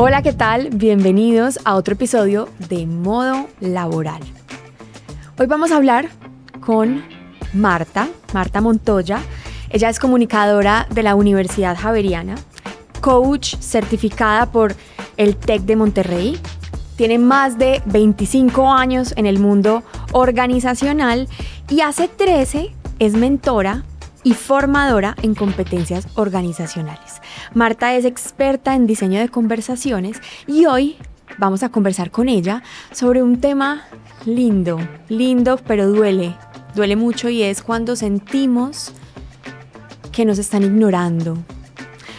Hola, ¿qué tal? Bienvenidos a otro episodio de Modo Laboral. Hoy vamos a hablar con Marta Montoya. Ella es comunicadora de la Universidad Javeriana, coach certificada por el TEC de Monterrey. Tiene más de 25 años en el mundo organizacional y hace 13 es mentora y formadora en competencias organizacionales. Marta es experta en diseño de conversaciones y hoy vamos a conversar con ella sobre un tema lindo, pero duele mucho, y es cuando sentimos que nos están ignorando.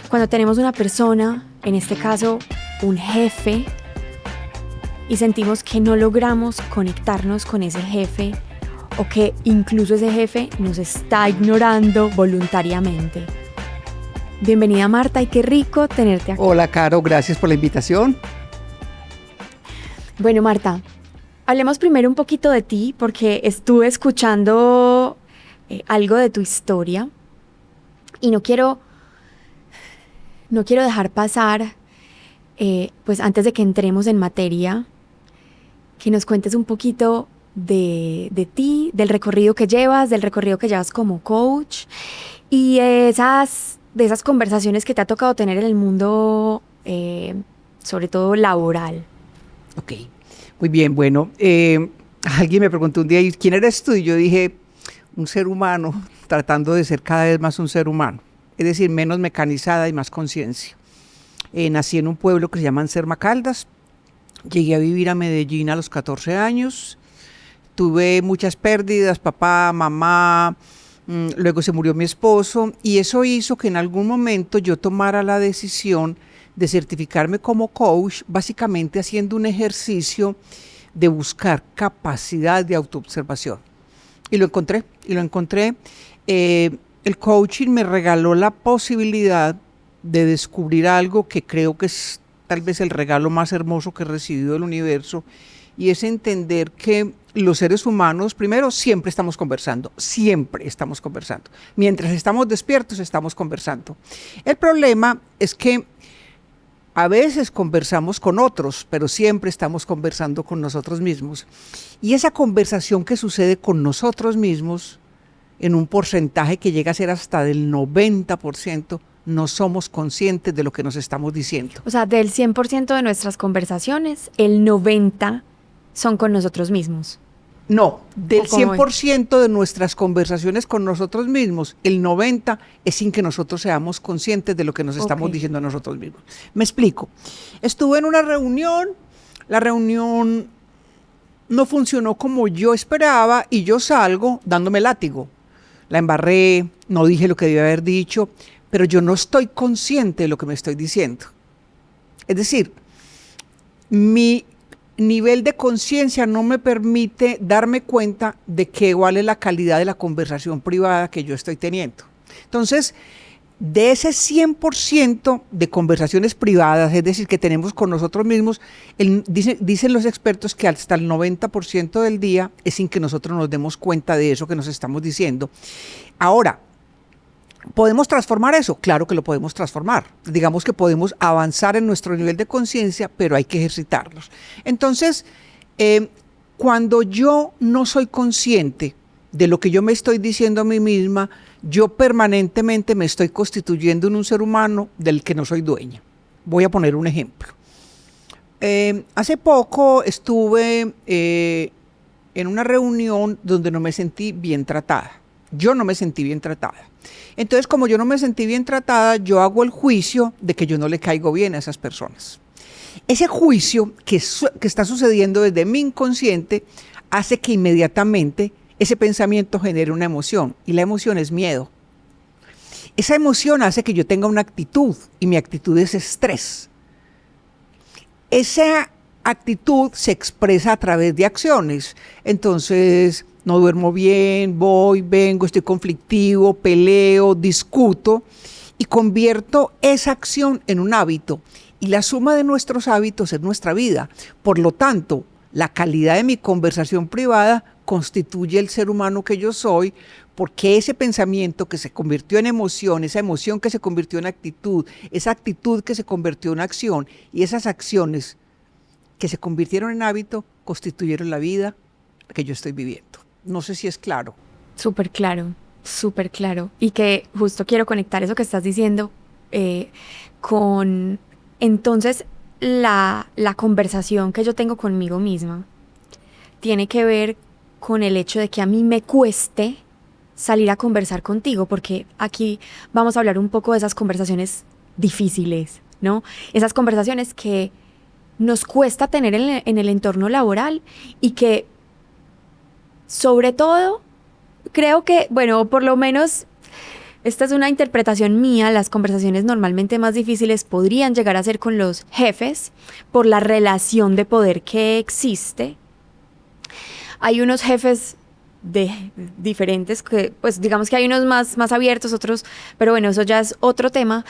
Cuando tenemos una persona, en este caso un jefe, y sentimos que no logramos conectarnos con ese jefe o que incluso ese jefe nos está ignorando voluntariamente. Bienvenida, Marta, y qué rico tenerte aquí. Hola, Caro, gracias por la invitación. Bueno, Marta, hablemos primero un poquito de ti, porque estuve escuchando algo de tu historia y no quiero dejar pasar, pues antes de que entremos en materia, que nos cuentes un poquito de ti, del recorrido que llevas como coach y de esas conversaciones que te ha tocado tener en el mundo, sobre todo laboral. Ok, muy bien. Bueno, alguien me preguntó un día, ¿y quién eres tú? Y yo dije, un ser humano tratando de ser cada vez más un ser humano, es decir, menos mecanizada y más conciencia. Nací en un pueblo que se llama Anserma Caldas, llegué a vivir a Medellín a los 14 años, tuve muchas pérdidas, papá, mamá, luego se murió mi esposo, y eso hizo que en algún momento yo tomara la decisión de certificarme como coach, básicamente haciendo un ejercicio de buscar capacidad de autoobservación. Y lo encontré. El coaching me regaló la posibilidad de descubrir algo que creo que es tal vez el regalo más hermoso que he recibido del universo, y es entender que los seres humanos, primero, siempre estamos conversando. Mientras estamos despiertos, estamos conversando. El problema es que a veces conversamos con otros, pero siempre estamos conversando con nosotros mismos. Y esa conversación que sucede con nosotros mismos, en un porcentaje que llega a ser hasta del 90%, no somos conscientes de lo que nos estamos diciendo. O sea, del 100% de nuestras conversaciones, el 90% son con nosotros mismos. No, del 100% de nuestras conversaciones con nosotros mismos, el 90% es sin que nosotros seamos conscientes de lo que nos estamos diciendo a nosotros mismos. Me explico. Estuve en una reunión, la reunión no funcionó como yo esperaba y yo salgo dándome látigo. La embarré, no dije lo que debía haber dicho, pero yo no estoy consciente de lo que me estoy diciendo. Es decir, mi nivel de conciencia no me permite darme cuenta de cuál es la calidad de la conversación privada que yo estoy teniendo. Entonces, de ese 100% de conversaciones privadas, es decir, que tenemos con nosotros mismos, dicen los expertos que hasta el 90% del día es sin que nosotros nos demos cuenta de eso que nos estamos diciendo. Ahora, ¿podemos transformar eso? Claro que lo podemos transformar. Digamos que podemos avanzar en nuestro nivel de conciencia, pero hay que ejercitarlos. Entonces, cuando yo no soy consciente de lo que yo me estoy diciendo a mí misma, yo permanentemente me estoy constituyendo en un ser humano del que no soy dueña. Voy a poner un ejemplo. Hace poco estuve en una reunión donde no me sentí bien tratada. Yo no me sentí bien tratada. Entonces, como yo no me sentí bien tratada, yo hago el juicio de que yo no le caigo bien a esas personas. Ese juicio que está sucediendo desde mi inconsciente hace que inmediatamente ese pensamiento genere una emoción, y la emoción es miedo. Esa emoción hace que yo tenga una actitud, y mi actitud es estrés. Esa actitud se expresa a través de acciones. Entonces, no duermo bien, voy, vengo, estoy conflictivo, peleo, discuto, y convierto esa acción en un hábito. Y la suma de nuestros hábitos es nuestra vida. Por lo tanto, la calidad de mi conversación privada constituye el ser humano que yo soy, porque ese pensamiento que se convirtió en emoción, esa emoción que se convirtió en actitud, esa actitud que se convirtió en acción y esas acciones que se convirtieron en hábito, constituyeron la vida que yo estoy viviendo. No sé si es claro. Súper claro, súper claro. Y que justo quiero conectar eso que estás diciendo con entonces la conversación que yo tengo conmigo misma tiene que ver con el hecho de que a mí me cueste salir a conversar contigo, porque aquí vamos a hablar un poco de esas conversaciones difíciles, ¿no? Esas conversaciones que nos cuesta tener en el entorno laboral y que, sobre todo, creo que, bueno, por lo menos esta es una interpretación mía, las conversaciones normalmente más difíciles podrían llegar a ser con los jefes por la relación de poder que existe. Hay unos jefes diferentes, que pues digamos que hay unos más abiertos, otros, pero bueno, eso ya es otro tema.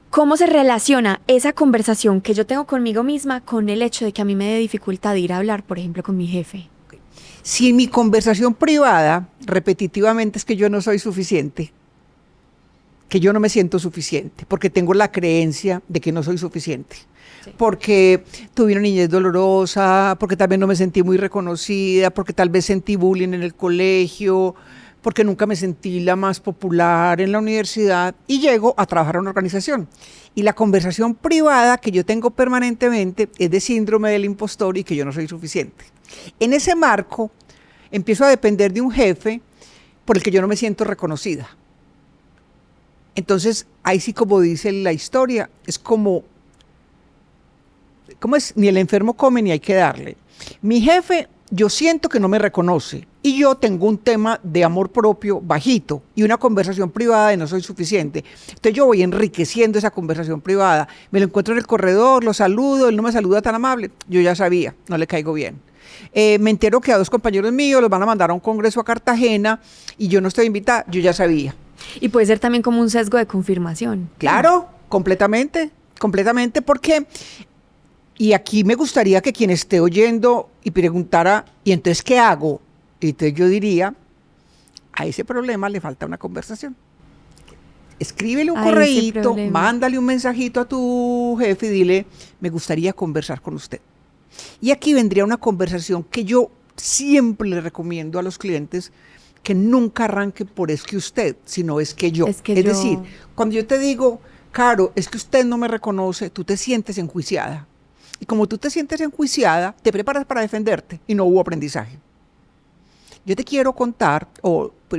¿Cómo se relaciona esa conversación que yo tengo conmigo misma con el hecho de que a mí me dé dificultad ir a hablar, por ejemplo, con mi jefe? Si en mi conversación privada, repetitivamente, es que yo no soy suficiente, que yo no me siento suficiente, porque tengo la creencia de que no soy suficiente, sí, porque tuve una niñez dolorosa, porque tal vez no me sentí muy reconocida, porque tal vez sentí bullying en el colegio, porque nunca me sentí la más popular en la universidad, y llego a trabajar en una organización. Y la conversación privada que yo tengo permanentemente es de síndrome del impostor y que yo no soy suficiente. En ese marco, empiezo a depender de un jefe por el que yo no me siento reconocida. Entonces, ahí sí, como dice la historia, es como es, ni el enfermo come ni hay que darle. Mi jefe, yo siento que no me reconoce y yo tengo un tema de amor propio bajito y una conversación privada de no soy suficiente. Entonces yo voy enriqueciendo esa conversación privada. Me lo encuentro en el corredor, lo saludo, él no me saluda tan amable. Yo ya sabía, no le caigo bien. Me entero que a 2 compañeros míos los van a mandar a un congreso a Cartagena y yo no estoy invitada, yo ya sabía. Y puede ser también como un sesgo de confirmación. Claro, completamente, porque, y aquí me gustaría que quien esté oyendo y preguntara, ¿y entonces qué hago? Y entonces yo diría, a ese problema le falta una conversación. Escríbele un correíto, mándale un mensajito a tu jefe y dile, me gustaría conversar con usted. Y aquí vendría una conversación que yo siempre le recomiendo a los clientes, que nunca arranque por es que usted, sino es que yo. Es decir, cuando yo te digo, Caro, es que usted no me reconoce, tú te sientes enjuiciada. Y como tú te sientes enjuiciada, te preparas para defenderte y no hubo aprendizaje. Yo te quiero contar,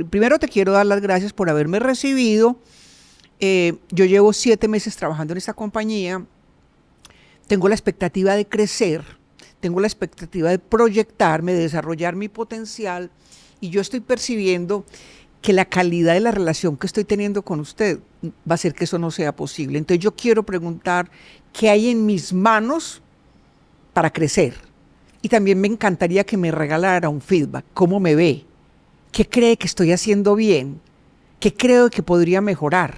primero te quiero dar las gracias por haberme recibido. Yo llevo 7 meses trabajando en esta compañía. Tengo la expectativa de crecer, tengo la expectativa de proyectarme, de desarrollar mi potencial, y yo estoy percibiendo que la calidad de la relación que estoy teniendo con usted va a hacer que eso no sea posible. Entonces yo quiero preguntar qué hay en mis manos para crecer. Y también me encantaría que me regalara un feedback, cómo me ve, qué cree que estoy haciendo bien, qué creo que podría mejorar.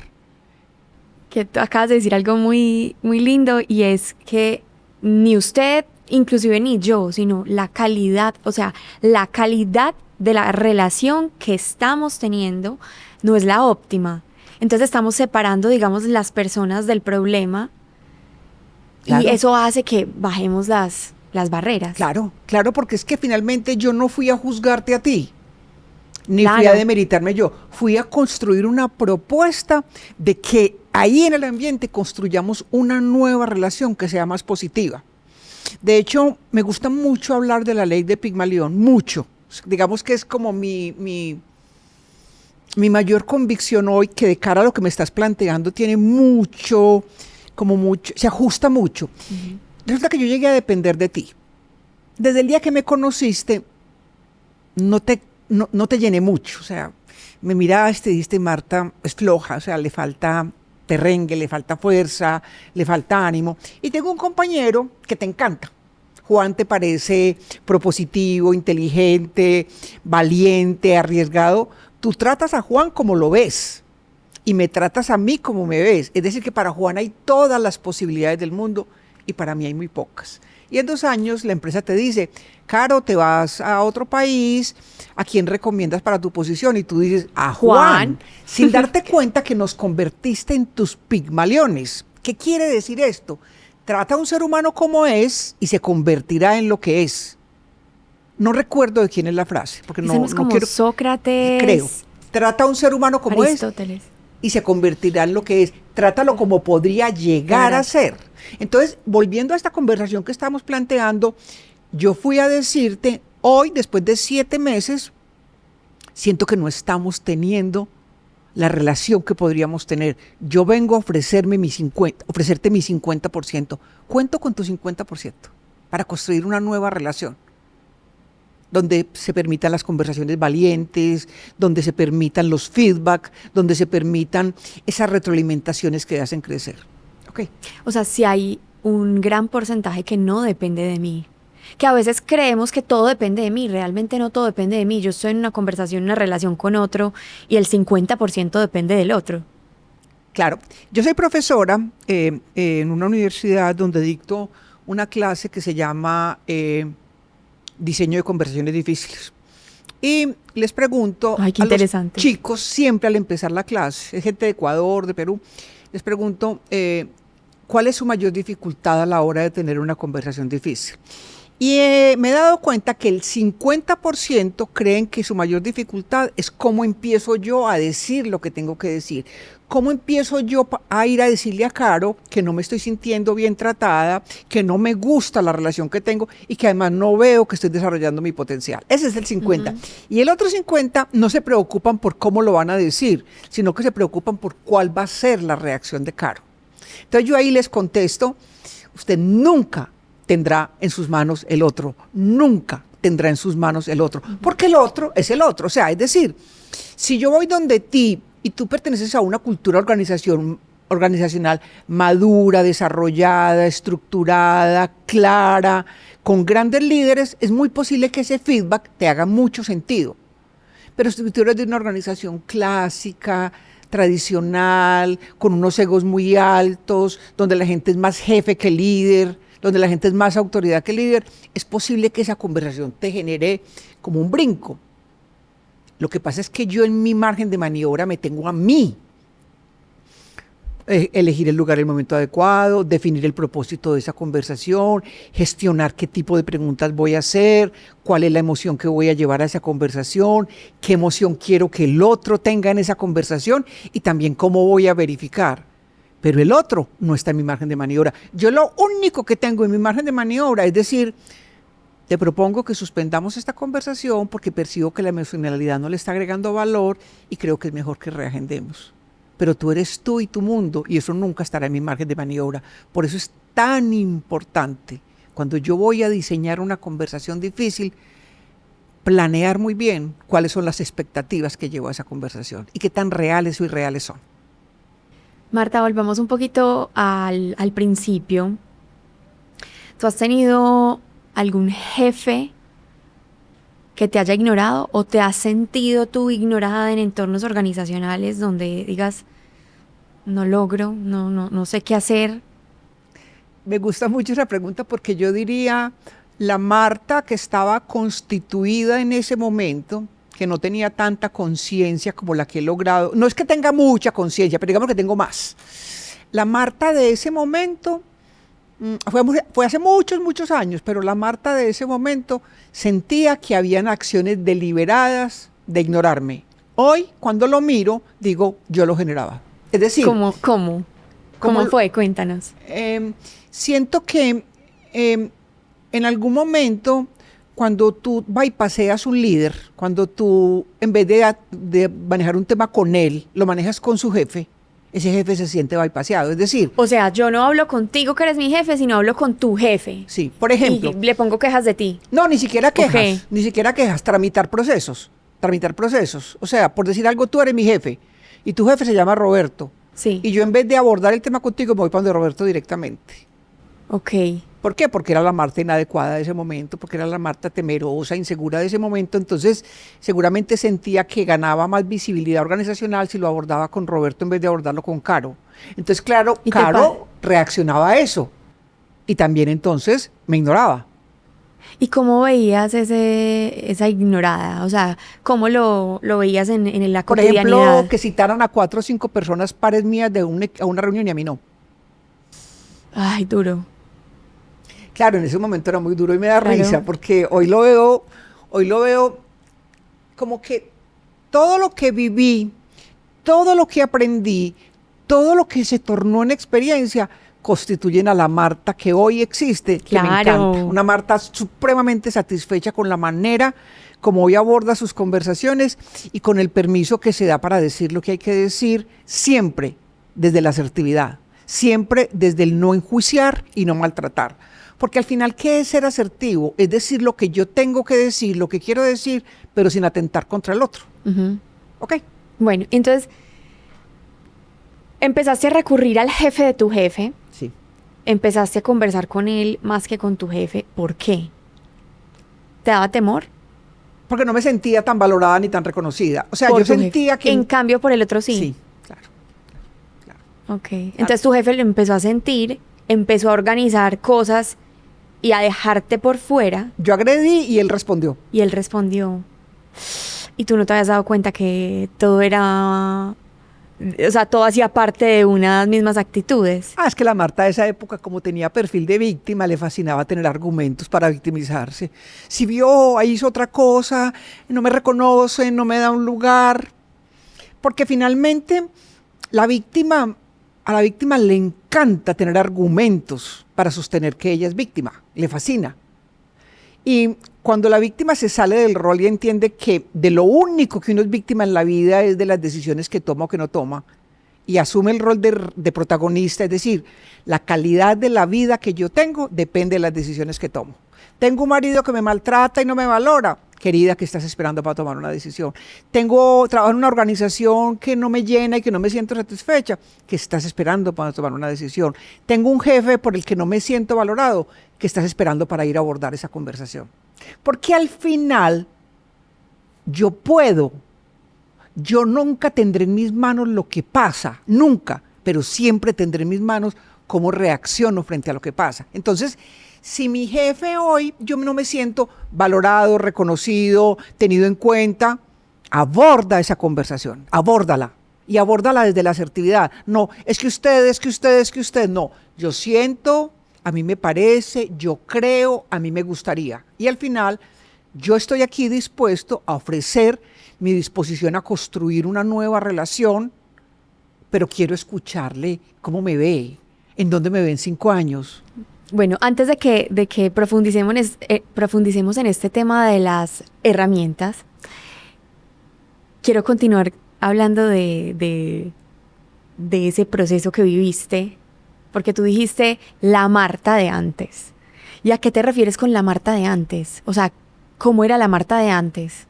Que tú acabas de decir algo muy, muy lindo, y es que ni usted, inclusive ni yo, sino la calidad, o sea, la calidad de la relación que estamos teniendo no es la óptima. Entonces estamos separando, digamos, las personas del problema. Claro. Y eso hace que bajemos las barreras. Claro, porque es que finalmente yo no fui a juzgarte a ti, ni fui a demeritarme yo, fui a construir una propuesta de que ahí en el ambiente construyamos una nueva relación que sea más positiva. De hecho, me gusta mucho hablar de la ley de Pigmalión, mucho. Digamos que es como mi mayor convicción hoy, que de cara a lo que me estás planteando tiene mucho, se ajusta mucho. Uh-huh. Resulta que yo llegué a depender de ti. Desde el día que me conociste, no te llené mucho. O sea, me miraste y dijiste, Marta es floja, o sea, le falta perrengue, le falta fuerza, le falta ánimo. Y tengo un compañero que te encanta. Juan te parece propositivo, inteligente, valiente, arriesgado. Tú tratas a Juan como lo ves y me tratas a mí como me ves. Es decir, que para Juan hay todas las posibilidades del mundo y para mí hay muy pocas. Y en 2 años la empresa te dice, Caro, te vas a otro país, ¿a quién recomiendas para tu posición? Y tú dices, a Juan, sin darte cuenta que nos convertiste en tus Pigmaliones. ¿Qué quiere decir esto? Trata a un ser humano como es y se convertirá en lo que es. No recuerdo de quién es la frase, porque no es como quiero, Sócrates. creo. Trata a un ser humano como Aristóteles. es y se convertirá en lo que es. Trátalo como podría llegar a ser. Entonces, volviendo a esta conversación que estamos planteando, yo fui a decirte, hoy, después de 7 meses, siento que no estamos teniendo la relación que podríamos tener. Yo vengo a ofrecerte mi 50%. Cuento con tu 50% para construir una nueva relación, donde se permitan las conversaciones valientes, donde se permitan los feedback, donde se permitan esas retroalimentaciones que hacen crecer. Okay. O sea, si hay un gran porcentaje que no depende de mí, que a veces creemos que todo depende de mí, realmente no todo depende de mí. Yo estoy en una conversación, una relación con otro y el 50% depende del otro. Claro, yo soy profesora en una universidad donde dicto una clase que se llama Diseño de Conversaciones Difíciles. Y les pregunto a los chicos, siempre al empezar la clase, es gente de Ecuador, de Perú, les pregunto cuál es su mayor dificultad a la hora de tener una conversación difícil. Y me he dado cuenta que el 50% creen que su mayor dificultad es cómo empiezo yo a decir lo que tengo que decir. ¿Cómo empiezo yo a ir a decirle a Caro que no me estoy sintiendo bien tratada, que no me gusta la relación que tengo y que además no veo que estoy desarrollando mi potencial? Ese es el 50%. Y el otro 50% no se preocupan por cómo lo van a decir, sino que se preocupan por cuál va a ser la reacción de Caro. Entonces yo ahí les contesto, usted nunca tendrá en sus manos el otro, nunca tendrá en sus manos el otro, porque el otro es el otro. O sea, es decir, si yo voy donde ti y tú perteneces a una cultura organizacional madura, desarrollada, estructurada, clara, con grandes líderes, es muy posible que ese feedback te haga mucho sentido. Pero si tú eres de una organización clásica, tradicional, con unos egos muy altos, donde la gente es más jefe que líder, donde la gente es más autoridad que líder, es posible que esa conversación te genere como un brinco. Lo que pasa es que yo en mi margen de maniobra me tengo a mí. Elegir el lugar y el momento adecuado, definir el propósito de esa conversación, gestionar qué tipo de preguntas voy a hacer, cuál es la emoción que voy a llevar a esa conversación, qué emoción quiero que el otro tenga en esa conversación y también cómo voy a verificar. Pero el otro no está en mi margen de maniobra. Yo lo único que tengo en mi margen de maniobra es decir, te propongo que suspendamos esta conversación porque percibo que la emocionalidad no le está agregando valor y creo que es mejor que reagendemos. Pero tú eres tú y tu mundo y eso nunca estará en mi margen de maniobra. Por eso es tan importante, cuando yo voy a diseñar una conversación difícil, planear muy bien cuáles son las expectativas que llevo a esa conversación y qué tan reales o irreales son. Marta, volvamos un poquito al principio. ¿Tú has tenido algún jefe que te haya ignorado o te has sentido tú ignorada en entornos organizacionales donde digas, no logro, no sé qué hacer? Me gusta mucho esa pregunta porque yo diría, la Marta que estaba constituida en ese momento, que no tenía tanta conciencia como la que he logrado, no es que tenga mucha conciencia, pero digamos que tengo más. La Marta de ese momento, fue hace muchos años, pero la Marta de ese momento sentía que habían acciones deliberadas de ignorarme. Hoy, cuando lo miro, digo, yo lo generaba. Es decir... ¿Cómo fue? Cuéntanos. Siento que en algún momento, cuando tú bypaseas un líder, cuando tú, en vez de manejar un tema con él, lo manejas con su jefe, ese jefe se siente bypaseado. Es decir... O sea, yo no hablo contigo que eres mi jefe, sino hablo con tu jefe. Sí, por ejemplo... Y le pongo quejas de ti. No, ni siquiera quejas. Ni siquiera quejas. Tramitar procesos. O sea, por decir algo, tú eres mi jefe y tu jefe se llama Roberto. Sí. Y yo en vez de abordar el tema contigo, me voy para donde Roberto directamente. Ok. ¿Por qué? Porque era la Marta inadecuada de ese momento, porque era la Marta temerosa, insegura de ese momento. Entonces, seguramente sentía que ganaba más visibilidad organizacional si lo abordaba con Roberto en vez de abordarlo con Caro. Entonces, claro, Caro reaccionaba a eso. y también entonces me ignoraba. ¿Y cómo veías esa ignorada? O sea, ¿cómo lo veías en la Por cotidianidad? ejemplo, que citaran a 4 o 5 personas pares mías a una reunión y a mí no. Ay, duro. Claro, en ese momento era muy duro y me da Claro. risa porque hoy lo veo como que todo lo que viví, todo lo que aprendí, todo lo que se tornó en experiencia, constituyen a la Marta que hoy existe, que me Claro. encanta. Una Marta supremamente satisfecha con la manera como hoy aborda sus conversaciones y con el permiso que se da para decir lo que hay que decir, siempre desde la asertividad, siempre desde el no enjuiciar y no maltratar. Porque al final, ¿qué es ser asertivo? Es decir lo que yo tengo que decir, lo que quiero decir, pero sin atentar contra el otro. Ujú. ¿Ok? Bueno, entonces empezaste a recurrir al jefe de tu jefe, Sí. empezaste a conversar con él más que con tu jefe. ¿Por qué? ¿Te daba temor? Porque no me sentía tan valorada ni tan reconocida. O sea, Por yo tu jefe. sentía que... En cambio, por el otro sí. Sí, claro. Ok. Entonces tu jefe lo empezó a sentir, empezó a organizar cosas y a dejarte por fuera, Yo agredí y él respondió. y él respondió. Y tú no te habías dado cuenta que todo era... O sea, todo hacía parte de unas mismas actitudes. Es que la Marta de esa época, como tenía perfil de víctima, le fascinaba tener argumentos para victimizarse. Si vio, ahí hizo otra cosa, no me reconoce, no me da un lugar. Porque finalmente a la víctima le encanta tener argumentos para sostener que ella es víctima, le fascina. Y cuando la víctima se sale del rol y entiende que de lo único que uno es víctima en la vida es de las decisiones que toma o que no toma, y asume el rol de protagonista, es decir, la calidad de la vida que yo tengo depende de las decisiones que tomo. Tengo un marido que me maltrata y no me valora. Querida, ¿qué estás esperando para tomar una decisión? Trabajo en una organización que no me llena y que no me siento satisfecha. ¿Qué estás esperando para tomar una decisión? Tengo un jefe por el que no me siento valorado. ¿Qué estás esperando para ir a abordar esa conversación? Porque al final yo nunca tendré en mis manos lo que pasa, nunca, pero siempre tendré en mis manos cómo reacciono frente a lo que pasa. Entonces, si mi jefe hoy, yo no me siento valorado, reconocido, tenido en cuenta, aborda esa conversación, abórdala. Y abórdala desde la asertividad. No, es que usted, no. Yo siento, a mí me parece, yo creo, a mí me gustaría. Y al final, yo estoy aquí dispuesto a ofrecer mi disposición a construir una nueva relación, pero quiero escucharle cómo me ve, en dónde me ve en 5 años. Bueno, antes de que profundicemos en este tema de las herramientas, quiero continuar hablando de ese proceso que viviste, porque tú dijiste la Marta de antes. ¿Y a qué te refieres con la Marta de antes? O sea, ¿cómo era la Marta de antes?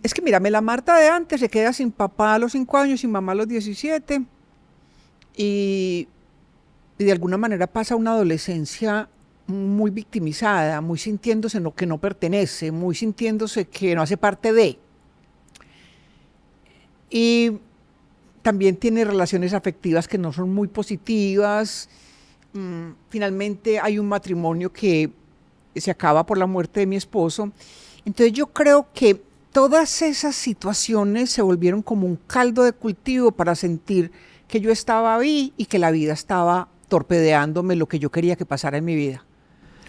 Es que mírame, la Marta de antes se queda sin papá a los 5 años, sin mamá a los 17, y de alguna manera pasa una adolescencia muy victimizada, muy sintiéndose en lo que no pertenece, muy sintiéndose que no hace parte de. Y también tiene relaciones afectivas que no son muy positivas. Finalmente hay un matrimonio que se acaba por la muerte de mi esposo. Entonces yo creo que todas esas situaciones se volvieron como un caldo de cultivo para sentir que yo estaba ahí y que la vida estaba torpedeándome lo que yo quería que pasara en mi vida.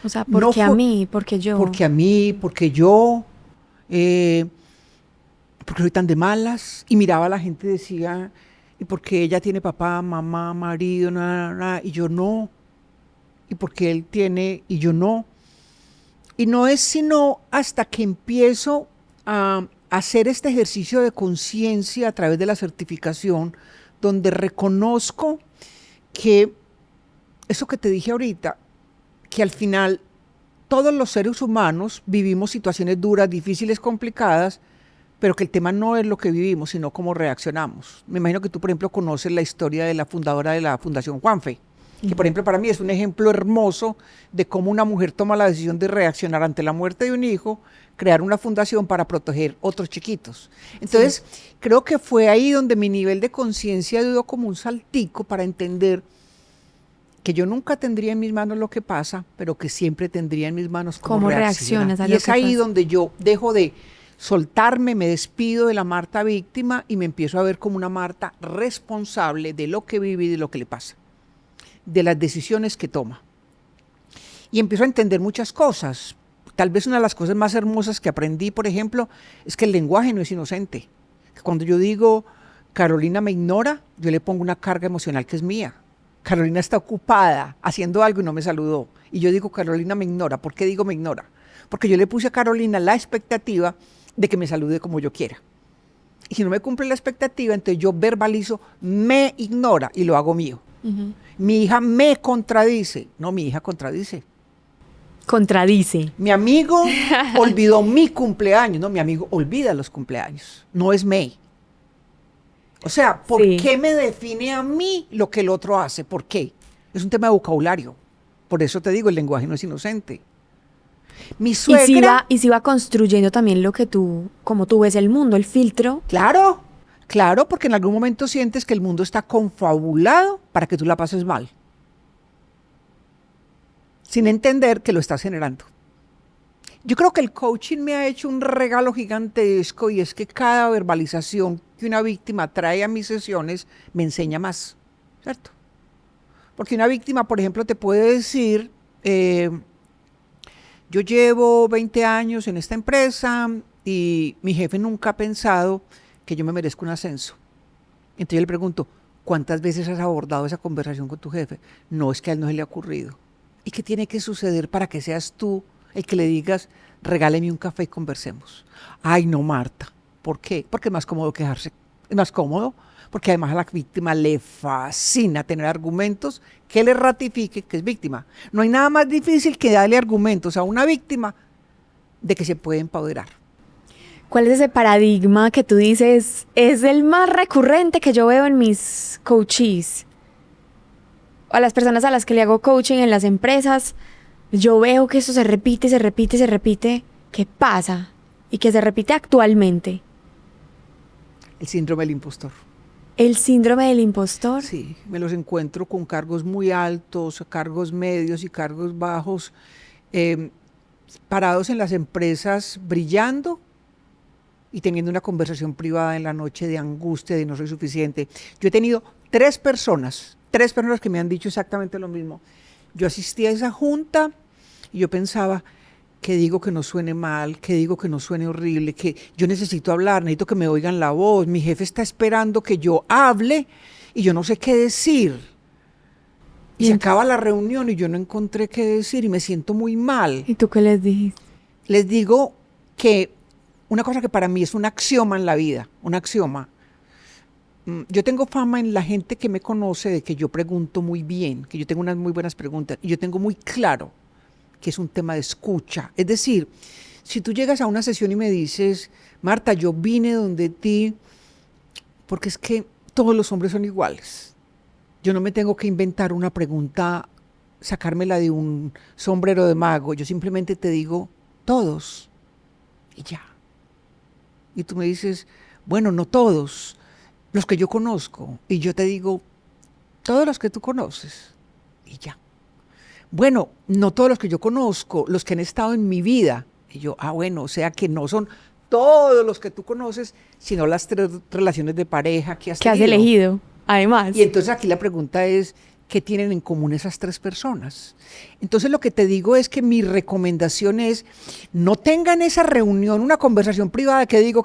O sea, ¿por qué a mí? ¿Por qué yo? Porque a mí, porque yo, porque soy tan de malas. Y miraba a la gente y decía, y porque ella tiene papá, mamá, marido, y yo no. Y porque él tiene, y yo no. Y no es sino hasta que empiezo a hacer este ejercicio de conciencia a través de la certificación, donde reconozco que eso que te dije ahorita, que al final todos los seres humanos vivimos situaciones duras, difíciles, complicadas, pero que el tema no es lo que vivimos, sino cómo reaccionamos. Me imagino que tú, por ejemplo, conoces la historia de la fundadora de la Fundación Juanfe, que por ejemplo para mí es un ejemplo hermoso de cómo una mujer toma la decisión de reaccionar ante la muerte de un hijo, crear una fundación para proteger otros chiquitos. Entonces, creo que fue ahí donde mi nivel de conciencia dio como un saltico para entender que yo nunca tendría en mis manos lo que pasa, pero que siempre tendría en mis manos cómo reaccionas a lo y es que ahí pasa. donde yo dejo de soltarme, me despido de la Marta víctima y me empiezo a ver como una Marta responsable de lo que vive y de lo que le pasa, de las decisiones que toma. Y empiezo a entender muchas cosas. Tal vez una de las cosas más hermosas que aprendí, por ejemplo, es que el lenguaje no es inocente. Cuando yo digo, Carolina me ignora, yo le pongo una carga emocional que es mía. Carolina está ocupada haciendo algo y no me saludó. Y yo digo, Carolina me ignora. ¿Por qué digo me ignora? Porque yo le puse a Carolina la expectativa de que me salude como yo quiera. Y si no me cumple la expectativa, entonces yo verbalizo, me ignora y lo hago mío. Mi hija me contradice. No, mi hija contradice. Contradice. Mi amigo olvidó mi cumpleaños. No, mi amigo olvida los cumpleaños. No es me. O sea, ¿por qué me define a mí lo que el otro hace? ¿Por qué? Es un tema de vocabulario. Por eso te digo, el lenguaje no es inocente. Mi suegra... Y si va construyendo también como tú ves el mundo, el filtro. Claro, claro, porque en algún momento sientes que el mundo está confabulado para que tú la pases mal. Sin entender que lo estás generando. Yo creo que el coaching me ha hecho un regalo gigantesco y es que cada verbalización que una víctima trae a mis sesiones me enseña más, ¿cierto? Porque una víctima, por ejemplo, te puede decir, yo llevo 20 años en esta empresa y mi jefe nunca ha pensado que yo me merezco un ascenso. Entonces yo le pregunto, ¿cuántas veces has abordado esa conversación con tu jefe? No, es que a él no se le ha ocurrido. ¿Y qué tiene que suceder para que seas tú el que le digas, regáleme un café y conversemos? Ay, no, Marta. ¿Por qué? Porque es más cómodo quejarse. Es más cómodo porque además a la víctima le fascina tener argumentos que le ratifique que es víctima. No hay nada más difícil que darle argumentos a una víctima de que se puede empoderar. ¿Cuál es ese paradigma que tú dices es el más recurrente que yo veo en mis coaches? O a las personas a las que le hago coaching en las empresas, yo veo que eso se repite, se repite, se repite. ¿Qué pasa? Y que se repite actualmente. El síndrome del impostor. ¿El síndrome del impostor? Sí, me los encuentro con cargos muy altos, cargos medios y cargos bajos, parados en las empresas brillando y teniendo una conversación privada en la noche de angustia, de no soy suficiente. Yo he tenido tres personas que me han dicho exactamente lo mismo. Yo asistí a esa junta y yo pensaba, que digo que no suene mal, que digo que no suene horrible, que yo necesito hablar, necesito que me oigan la voz, mi jefe está esperando que yo hable y yo no sé qué decir. Y se acaba la reunión y yo no encontré qué decir y me siento muy mal. ¿Y tú qué les dijiste? Les digo que una cosa que para mí es un axioma en la vida, un axioma. Yo tengo fama en la gente que me conoce de que yo pregunto muy bien, que yo tengo unas muy buenas preguntas y yo tengo muy claro que es un tema de escucha. Es decir, si tú llegas a una sesión y me dices, Marta, yo vine donde ti porque es que todos los hombres son iguales. Yo no me tengo que inventar una pregunta, sacármela de un sombrero de mago. Yo simplemente te digo, todos. Y ya. Y tú me dices, bueno, no todos, los que yo conozco. Y yo te digo, todos los que tú conoces. Y ya. Bueno, no todos los que yo conozco, los que han estado en mi vida. Y yo, bueno, o sea que no son todos los que tú conoces, sino las 3 relaciones de pareja que has tenido. Que has elegido, además. Y entonces aquí la pregunta es, ¿qué tienen en común esas 3 personas? Entonces lo que te digo es que mi recomendación es, no tengan esa reunión, una conversación privada, ¿qué digo,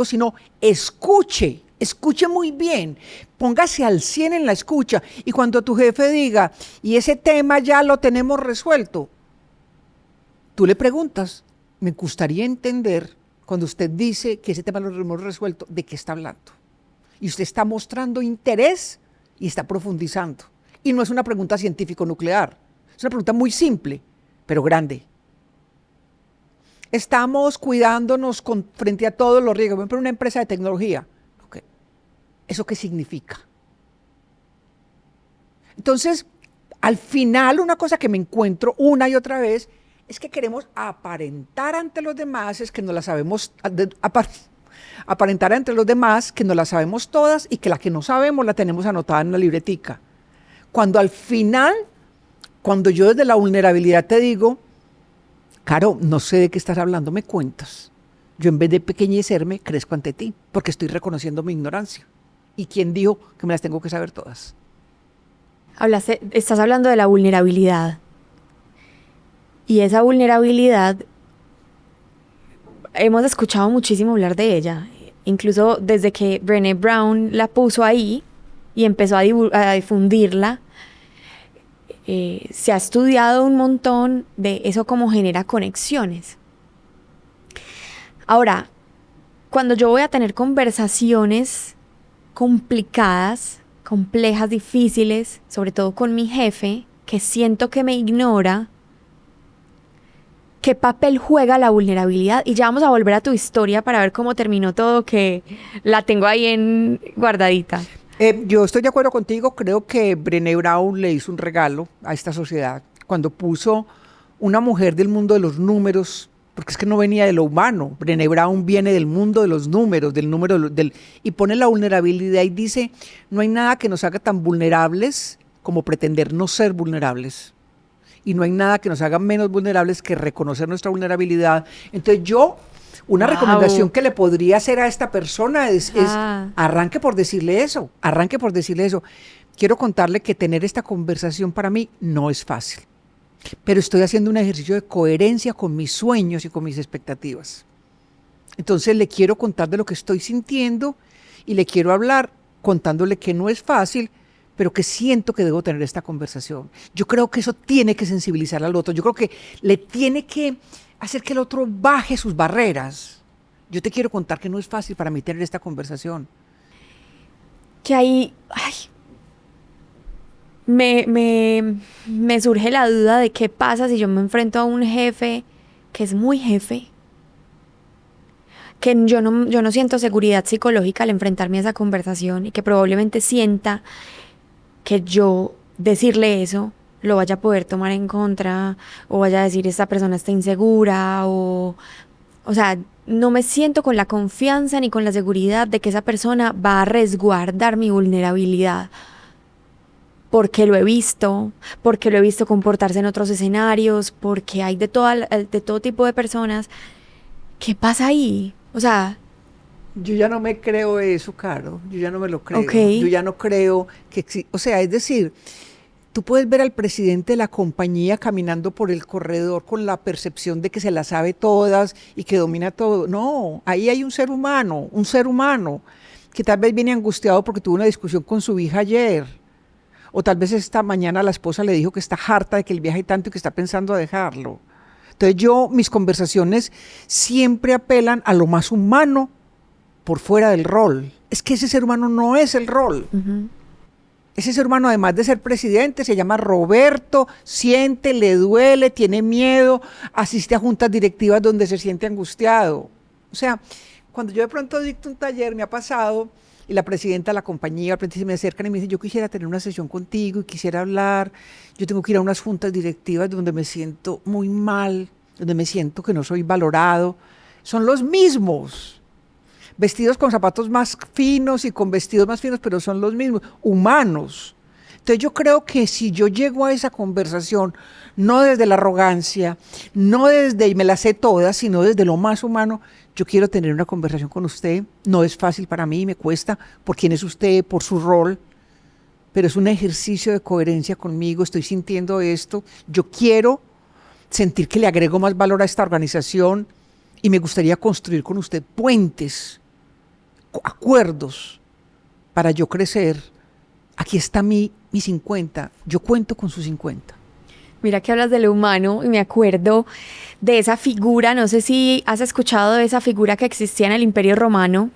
sino escuche muy bien, póngase al 100 en la escucha y cuando tu jefe diga, y ese tema ya lo tenemos resuelto, tú le preguntas, me gustaría entender, cuando usted dice que ese tema lo hemos resuelto, ¿de qué está hablando? Y usted está mostrando interés y está profundizando. Y no es una pregunta científico-nuclear, es una pregunta muy simple, pero grande. Estamos cuidándonos frente a todos los riesgos, por ejemplo, una empresa de tecnología. ¿Eso qué significa? Entonces, al final, una cosa que me encuentro una y otra vez es que queremos aparentar ante los demás, es que no la sabemos, aparentar ante los demás que no la sabemos todas y que la que no sabemos la tenemos anotada en una libretica. Cuando al final Cuando yo desde la vulnerabilidad te digo, Caro, no sé de qué estás hablando, me cuentas. Yo en vez de pequeñecerme, crezco ante ti, porque estoy reconociendo mi ignorancia. ¿Y quién dijo que me las tengo que saber todas? Estás hablando de la vulnerabilidad. Y esa vulnerabilidad, hemos escuchado muchísimo hablar de ella. Incluso desde que Brené Brown la puso ahí y empezó a difundirla, se ha estudiado un montón de eso, cómo genera conexiones. Ahora, cuando yo voy a tener conversaciones complicadas, complejas, difíciles, sobre todo con mi jefe, que siento que me ignora, ¿qué papel juega la vulnerabilidad? Y ya vamos a volver a tu historia para ver cómo terminó todo, que la tengo ahí guardadita. Yo estoy de acuerdo contigo, creo que Brené Brown le hizo un regalo a esta sociedad cuando puso una mujer del mundo de los números, porque es que no venía de lo humano. Brené Brown viene del mundo de los números, y pone la vulnerabilidad y dice, no hay nada que nos haga tan vulnerables como pretender no ser vulnerables. Y no hay nada que nos haga menos vulnerables que reconocer nuestra vulnerabilidad. Entonces una recomendación que le podría hacer a esta persona es arranque por decirle eso. Quiero contarle que tener esta conversación para mí no es fácil. Pero estoy haciendo un ejercicio de coherencia con mis sueños y con mis expectativas. Entonces le quiero contar de lo que estoy sintiendo y le quiero hablar contándole que no es fácil, pero que siento que debo tener esta conversación. Yo creo que eso tiene que sensibilizar al otro. Yo creo que le tiene que hacer que el otro baje sus barreras. Yo te quiero contar que no es fácil para mí tener esta conversación. Que ahí... Me surge la duda de qué pasa si yo me enfrento a un jefe que es muy jefe, que yo no siento seguridad psicológica al enfrentarme a esa conversación y que probablemente sienta que yo decirle eso lo vaya a poder tomar en contra o vaya a decir esta persona está insegura o sea, no me siento con la confianza ni con la seguridad de que esa persona va a resguardar mi vulnerabilidad. Porque lo he visto comportarse en otros escenarios, porque hay de todo tipo de personas. ¿Qué pasa ahí? O sea... Yo ya no me creo eso, Caro. Yo ya no me lo creo. Okay. Yo ya no creo que... O sea, es decir, tú puedes ver al presidente de la compañía caminando por el corredor con la percepción de que se las sabe todas y que domina todo. No, ahí hay un ser humano, que tal vez viene angustiado porque tuvo una discusión con su hija ayer. O tal vez esta mañana la esposa le dijo que está harta de que él viaje tanto y que está pensando a dejarlo. Entonces mis conversaciones siempre apelan a lo más humano por fuera del rol. Es que ese ser humano no es el rol. Uh-huh. Ese ser humano, además de ser presidente, se llama Roberto, siente, le duele, tiene miedo, asiste a juntas directivas donde se siente angustiado. O sea, cuando yo de pronto dicto un taller, me ha pasado... Y la presidenta de la compañía, al principio me acercan y me dicen, yo quisiera tener una sesión contigo y quisiera hablar. Yo tengo que ir a unas juntas directivas donde me siento muy mal, donde me siento que no soy valorado. Son los mismos, vestidos con zapatos más finos y con vestidos más finos, pero son los mismos, humanos. Entonces yo creo que si yo llego a esa conversación, no desde la arrogancia, no desde y me la sé todas, sino desde lo más humano, yo quiero tener una conversación con usted. No es fácil para mí, me cuesta, por quién es usted, por su rol, pero es un ejercicio de coherencia conmigo, estoy sintiendo esto, yo quiero sentir que le agrego más valor a esta organización y me gustaría construir con usted puentes, acuerdos para yo crecer. Aquí está mi 50, yo cuento con sus 50. Mira que hablas de lo humano y me acuerdo de esa figura, no sé si has escuchado de esa figura que existía en el Imperio Romano,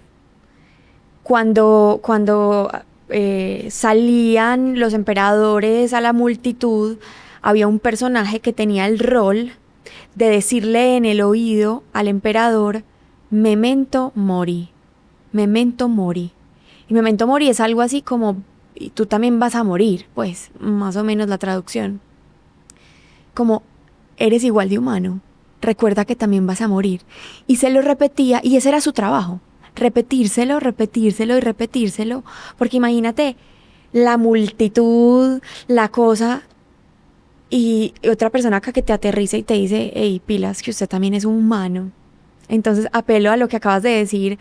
cuando salían los emperadores a la multitud, había un personaje que tenía el rol de decirle en el oído al emperador, memento mori, memento mori. Y memento mori es algo así como, y tú también vas a morir, pues, más o menos la traducción. Como, eres igual de humano, recuerda que también vas a morir. Y se lo repetía, y ese era su trabajo, repetírselo y repetírselo, porque imagínate, la multitud, la cosa, y otra persona acá que te aterriza y te dice, hey, pilas, que usted también es un humano. Entonces apelo a lo que acabas de decir,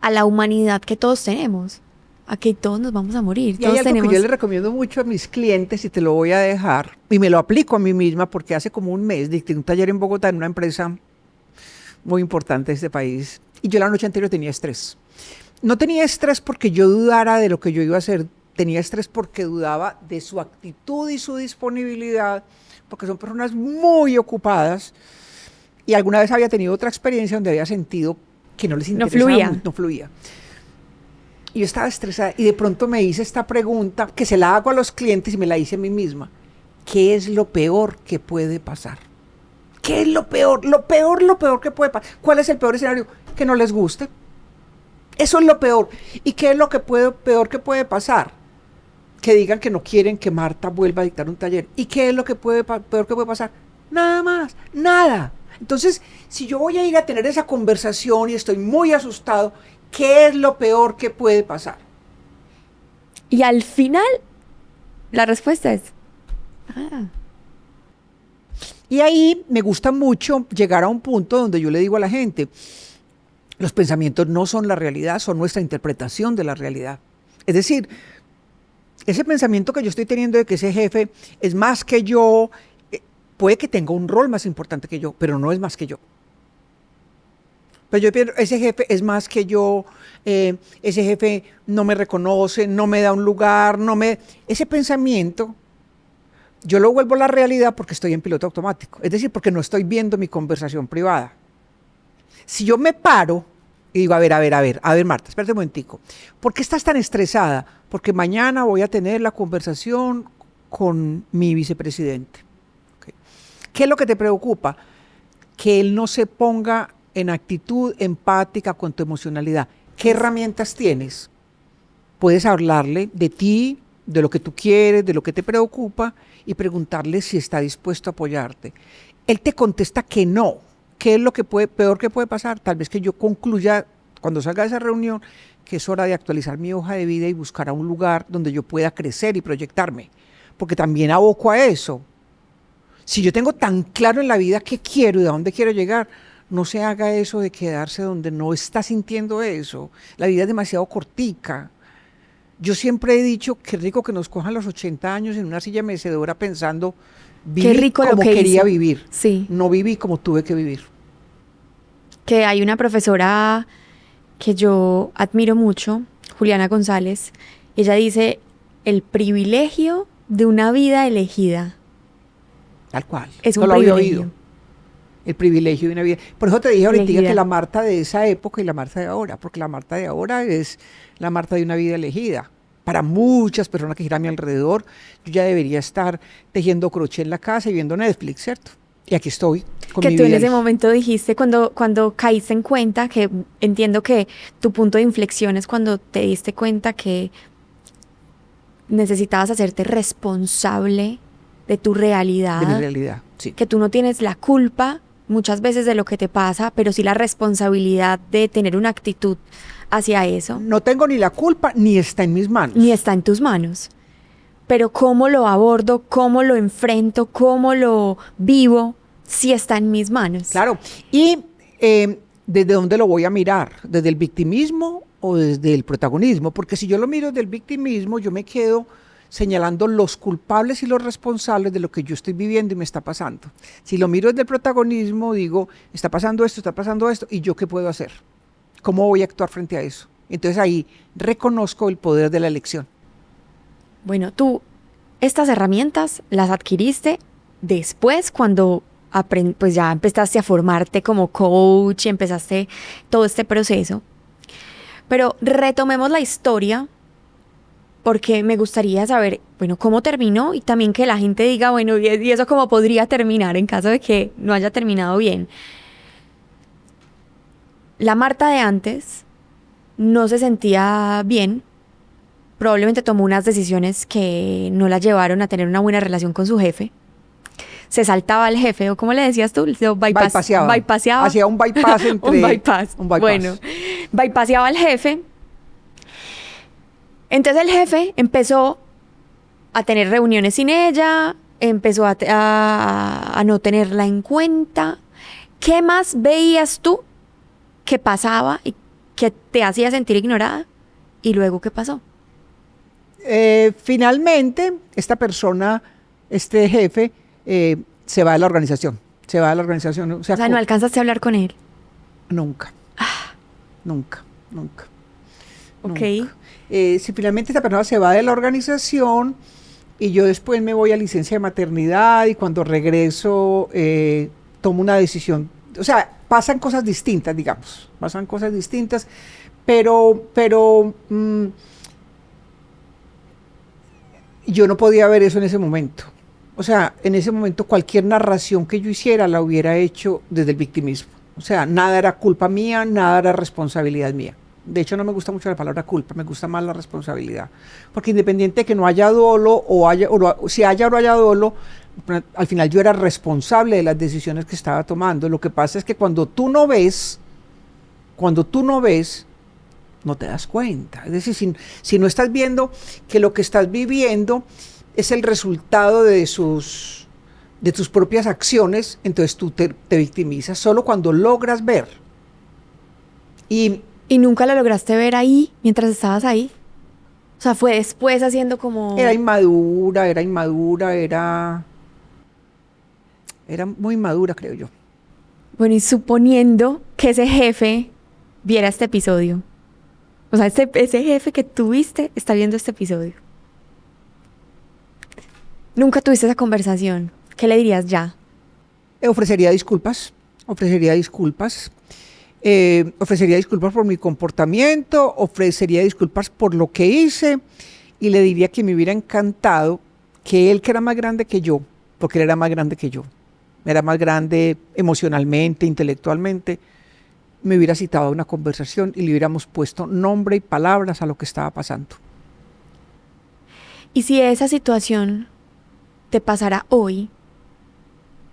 a la humanidad que todos tenemos, a que todos nos vamos a morir. Y todos hay algo tenemos... que yo le recomiendo mucho a mis clientes y te lo voy a dejar, y me lo aplico a mí misma porque hace como un mes dicté un taller en Bogotá en una empresa muy importante de este país y yo la noche anterior tenía estrés. No tenía estrés porque yo dudara de lo que yo iba a hacer, tenía estrés porque dudaba de su actitud y su disponibilidad, porque son personas muy ocupadas y alguna vez había tenido otra experiencia donde había sentido que no les interesaba, no fluía. Y yo estaba estresada y de pronto me hice esta pregunta que se la hago a los clientes y me la hice a mí misma. ¿Qué es lo peor que puede pasar? ¿Qué es lo peor? Lo peor que puede pasar. ¿Cuál es el peor escenario? Que no les guste. Eso es lo peor. ¿Y qué es lo peor que puede pasar? Que digan que no quieren que Marta vuelva a dictar un taller. ¿Y qué es lo que peor que puede pasar? Nada más, nada. Entonces, si yo voy a ir a tener esa conversación y estoy muy asustado, ¿qué es lo peor que puede pasar? Y al final, la respuesta es... Y ahí me gusta mucho llegar a un punto donde yo le digo a la gente, los pensamientos no son la realidad, son nuestra interpretación de la realidad. Es decir, ese pensamiento que yo estoy teniendo de que ese jefe es más que yo, puede que tenga un rol más importante que yo, pero no es más que yo. Pero yo pienso, ese jefe es más que yo, ese jefe no me reconoce, no me da un lugar, ese pensamiento, yo lo vuelvo a la realidad porque estoy en piloto automático. Es decir, porque no estoy viendo mi conversación privada. Si yo me paro y digo, a ver, Marta, espérate un momentico. ¿Por qué estás tan estresada? Porque mañana voy a tener la conversación con mi vicepresidente. Okay. ¿Qué es lo que te preocupa? Que él no se ponga en actitud empática con tu emocionalidad. ¿Qué herramientas tienes? Puedes hablarle de ti, de lo que tú quieres, de lo que te preocupa y preguntarle si está dispuesto a apoyarte. Él te contesta que no. ¿Qué es lo que peor que puede pasar? Tal vez que yo concluya cuando salga de esa reunión que es hora de actualizar mi hoja de vida y buscar a un lugar donde yo pueda crecer y proyectarme, porque también aboco a eso. Si yo tengo tan claro en la vida qué quiero y a dónde quiero llegar, no se haga eso de quedarse donde no está sintiendo eso. La vida es demasiado cortica. Yo siempre he dicho que rico que nos cojan los 80 años en una silla mecedora pensando, viví como quería vivir. Sí. No viví como tuve que vivir. Que hay una profesora que yo admiro mucho, Juliana González, ella dice, el privilegio de una vida elegida. Tal cual. Es un privilegio. Había oído. El privilegio de una vida. Por eso te dije ahorita que la Marta de esa época y la Marta de ahora, porque la Marta de ahora es la Marta de una vida elegida. Para muchas personas que giran a mi alrededor, yo ya debería estar tejiendo crochet en la casa y viendo Netflix, ¿cierto? Y aquí estoy con mi vida. Que tú en ese momento dijiste, cuando caíste en cuenta, que entiendo que tu punto de inflexión es cuando te diste cuenta que necesitabas hacerte responsable de tu realidad. De mi realidad, sí. Que tú no tienes la culpa muchas veces de lo que te pasa, pero sí la responsabilidad de tener una actitud hacia eso. No tengo ni la culpa, ni está en mis manos. Ni está en tus manos. Pero cómo lo abordo, cómo lo enfrento, cómo lo vivo, sí está en mis manos. Claro. Y ¿desde dónde lo voy a mirar? ¿Desde el victimismo o desde el protagonismo? Porque si yo lo miro desde el victimismo, yo me quedo señalando los culpables y los responsables de lo que yo estoy viviendo y me está pasando. Si lo miro desde el protagonismo, digo, está pasando esto, ¿y yo qué puedo hacer? ¿Cómo voy a actuar frente a eso? Entonces ahí reconozco el poder de la elección. Bueno, tú estas herramientas las adquiriste después cuando pues ya empezaste a formarte como coach, empezaste todo este proceso. Pero retomemos la historia porque me gustaría saber, bueno, cómo terminó y también que la gente diga, bueno, y eso cómo podría terminar en caso de que no haya terminado bien. La Marta de antes no se sentía bien, probablemente tomó unas decisiones que no la llevaron a tener una buena relación con su jefe. Se saltaba al jefe, o ¿cómo le decías tú? Bypaseaba. Hacía un bypass entre... un bypass. Bueno, bypaseaba al jefe. Entonces el jefe empezó a tener reuniones sin ella, empezó a no tenerla en cuenta. ¿Qué más veías tú que pasaba y que te hacía sentir ignorada? ¿Y luego qué pasó? Finalmente, esta persona, este jefe, se va de la organización. Se va de la organización. O sea, ¿no alcanzaste a hablar con él? Nunca. Nunca. Ok. Nunca. Si finalmente esta persona se va de la organización y yo después me voy a licencia de maternidad y cuando regreso tomo una decisión. O sea, pasan cosas distintas, digamos. Pasan cosas distintas, pero yo no podía ver eso en ese momento. O sea, en ese momento cualquier narración que yo hiciera la hubiera hecho desde el victimismo. O sea, nada era culpa mía, nada era responsabilidad mía. De hecho, no me gusta mucho la palabra culpa, me gusta más la responsabilidad. Porque independiente de que no haya dolo, si haya o no haya dolo, al final yo era responsable de las decisiones que estaba tomando. Lo que pasa es que cuando tú no ves, no te das cuenta. Es decir, si no estás viendo que lo que estás viviendo es el resultado de tus propias acciones, entonces tú te victimizas solo cuando logras ver. ¿Y nunca la lograste ver ahí, mientras estabas ahí? O sea, fue después haciendo como... Era muy inmadura, creo yo. Bueno, y suponiendo que ese jefe viera este episodio. O sea, ese jefe que tuviste está viendo este episodio. Nunca tuviste esa conversación. ¿Qué le dirías ya? Ofrecería disculpas por mi comportamiento, ofrecería disculpas por lo que hice y le diría que me hubiera encantado que él, que era más grande que yo, porque él era más grande que yo, era más grande emocionalmente, intelectualmente, me hubiera citado a una conversación y le hubiéramos puesto nombre y palabras a lo que estaba pasando. Y si esa situación te pasara hoy,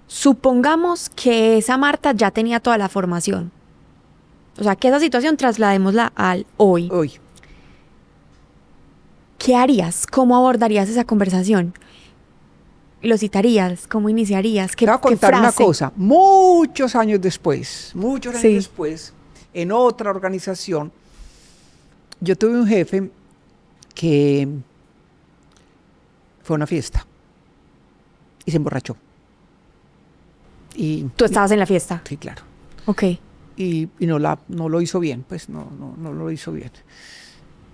supongamos que esa Marta ya tenía toda la formación. O sea, que esa situación trasladémosla al hoy. Hoy. ¿Qué harías? ¿Cómo abordarías esa conversación? ¿Lo citarías? ¿Cómo iniciarías? Te voy a contar una cosa. Muchos años después, en otra organización, yo tuve un jefe que fue a una fiesta y se emborrachó. ¿Tú estabas en la fiesta? Sí, claro. Ok. Y no lo hizo bien, pues no lo hizo bien.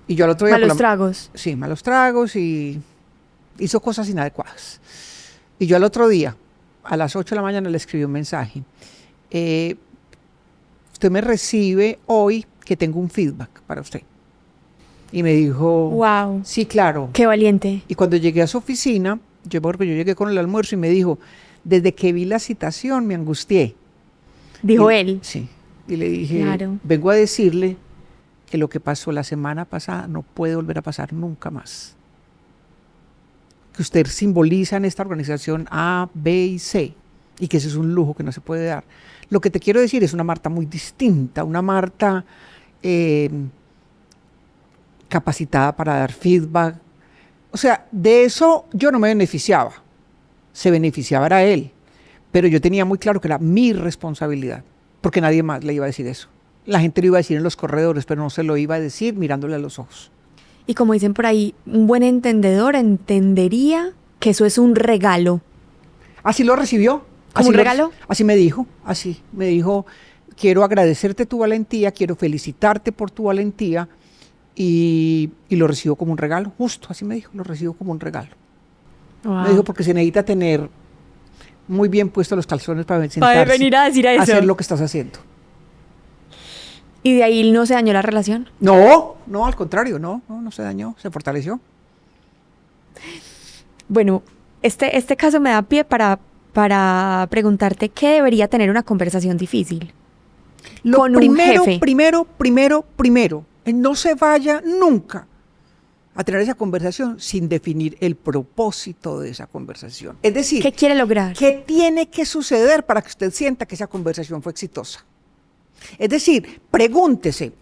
Y yo al otro día... ¿Malos tragos? Sí, malos tragos y hizo cosas inadecuadas. Y yo al otro día, a las 8 de la mañana, le escribí un mensaje. Usted me recibe hoy que tengo un feedback para usted. Y me dijo... Wow. Sí, claro. Qué valiente. Y cuando llegué a su oficina, porque yo llegué con el almuerzo y me dijo, desde que vi la citación me angustié. Dijo él. Sí. Y le dije, claro, vengo a decirle que lo que pasó la semana pasada no puede volver a pasar nunca más. Que usted simboliza en esta organización A, B y C, y que ese es un lujo que no se puede dar. Lo que te quiero decir es una Marta muy distinta, una Marta capacitada para dar feedback. O sea, de eso yo no me beneficiaba, se beneficiaba era él, pero yo tenía muy claro que era mi responsabilidad. Porque nadie más le iba a decir eso. La gente lo iba a decir en los corredores, pero no se lo iba a decir mirándole a los ojos. Y como dicen por ahí, un buen entendedor entendería que eso es un regalo. Así lo recibió. ¿Como un regalo? Así me dijo, quiero agradecerte tu valentía, quiero felicitarte por tu valentía y lo recibo como un regalo. Justo así me dijo, lo recibo como un regalo. Wow. Me dijo, porque se necesita tener muy bien puestos los calzones para venir a decir eso. Hacer lo que estás haciendo. ¿Y de ahí no se dañó la relación? No, al contrario, no se dañó, se fortaleció. Bueno, este caso me da pie para preguntarte qué debería tener una conversación difícil con un jefe. Primero, no se vaya nunca a tener esa conversación sin definir el propósito de esa conversación. Es decir, ¿qué quiere lograr? ¿Qué tiene que suceder para que usted sienta que esa conversación fue exitosa? Es decir, pregúntese,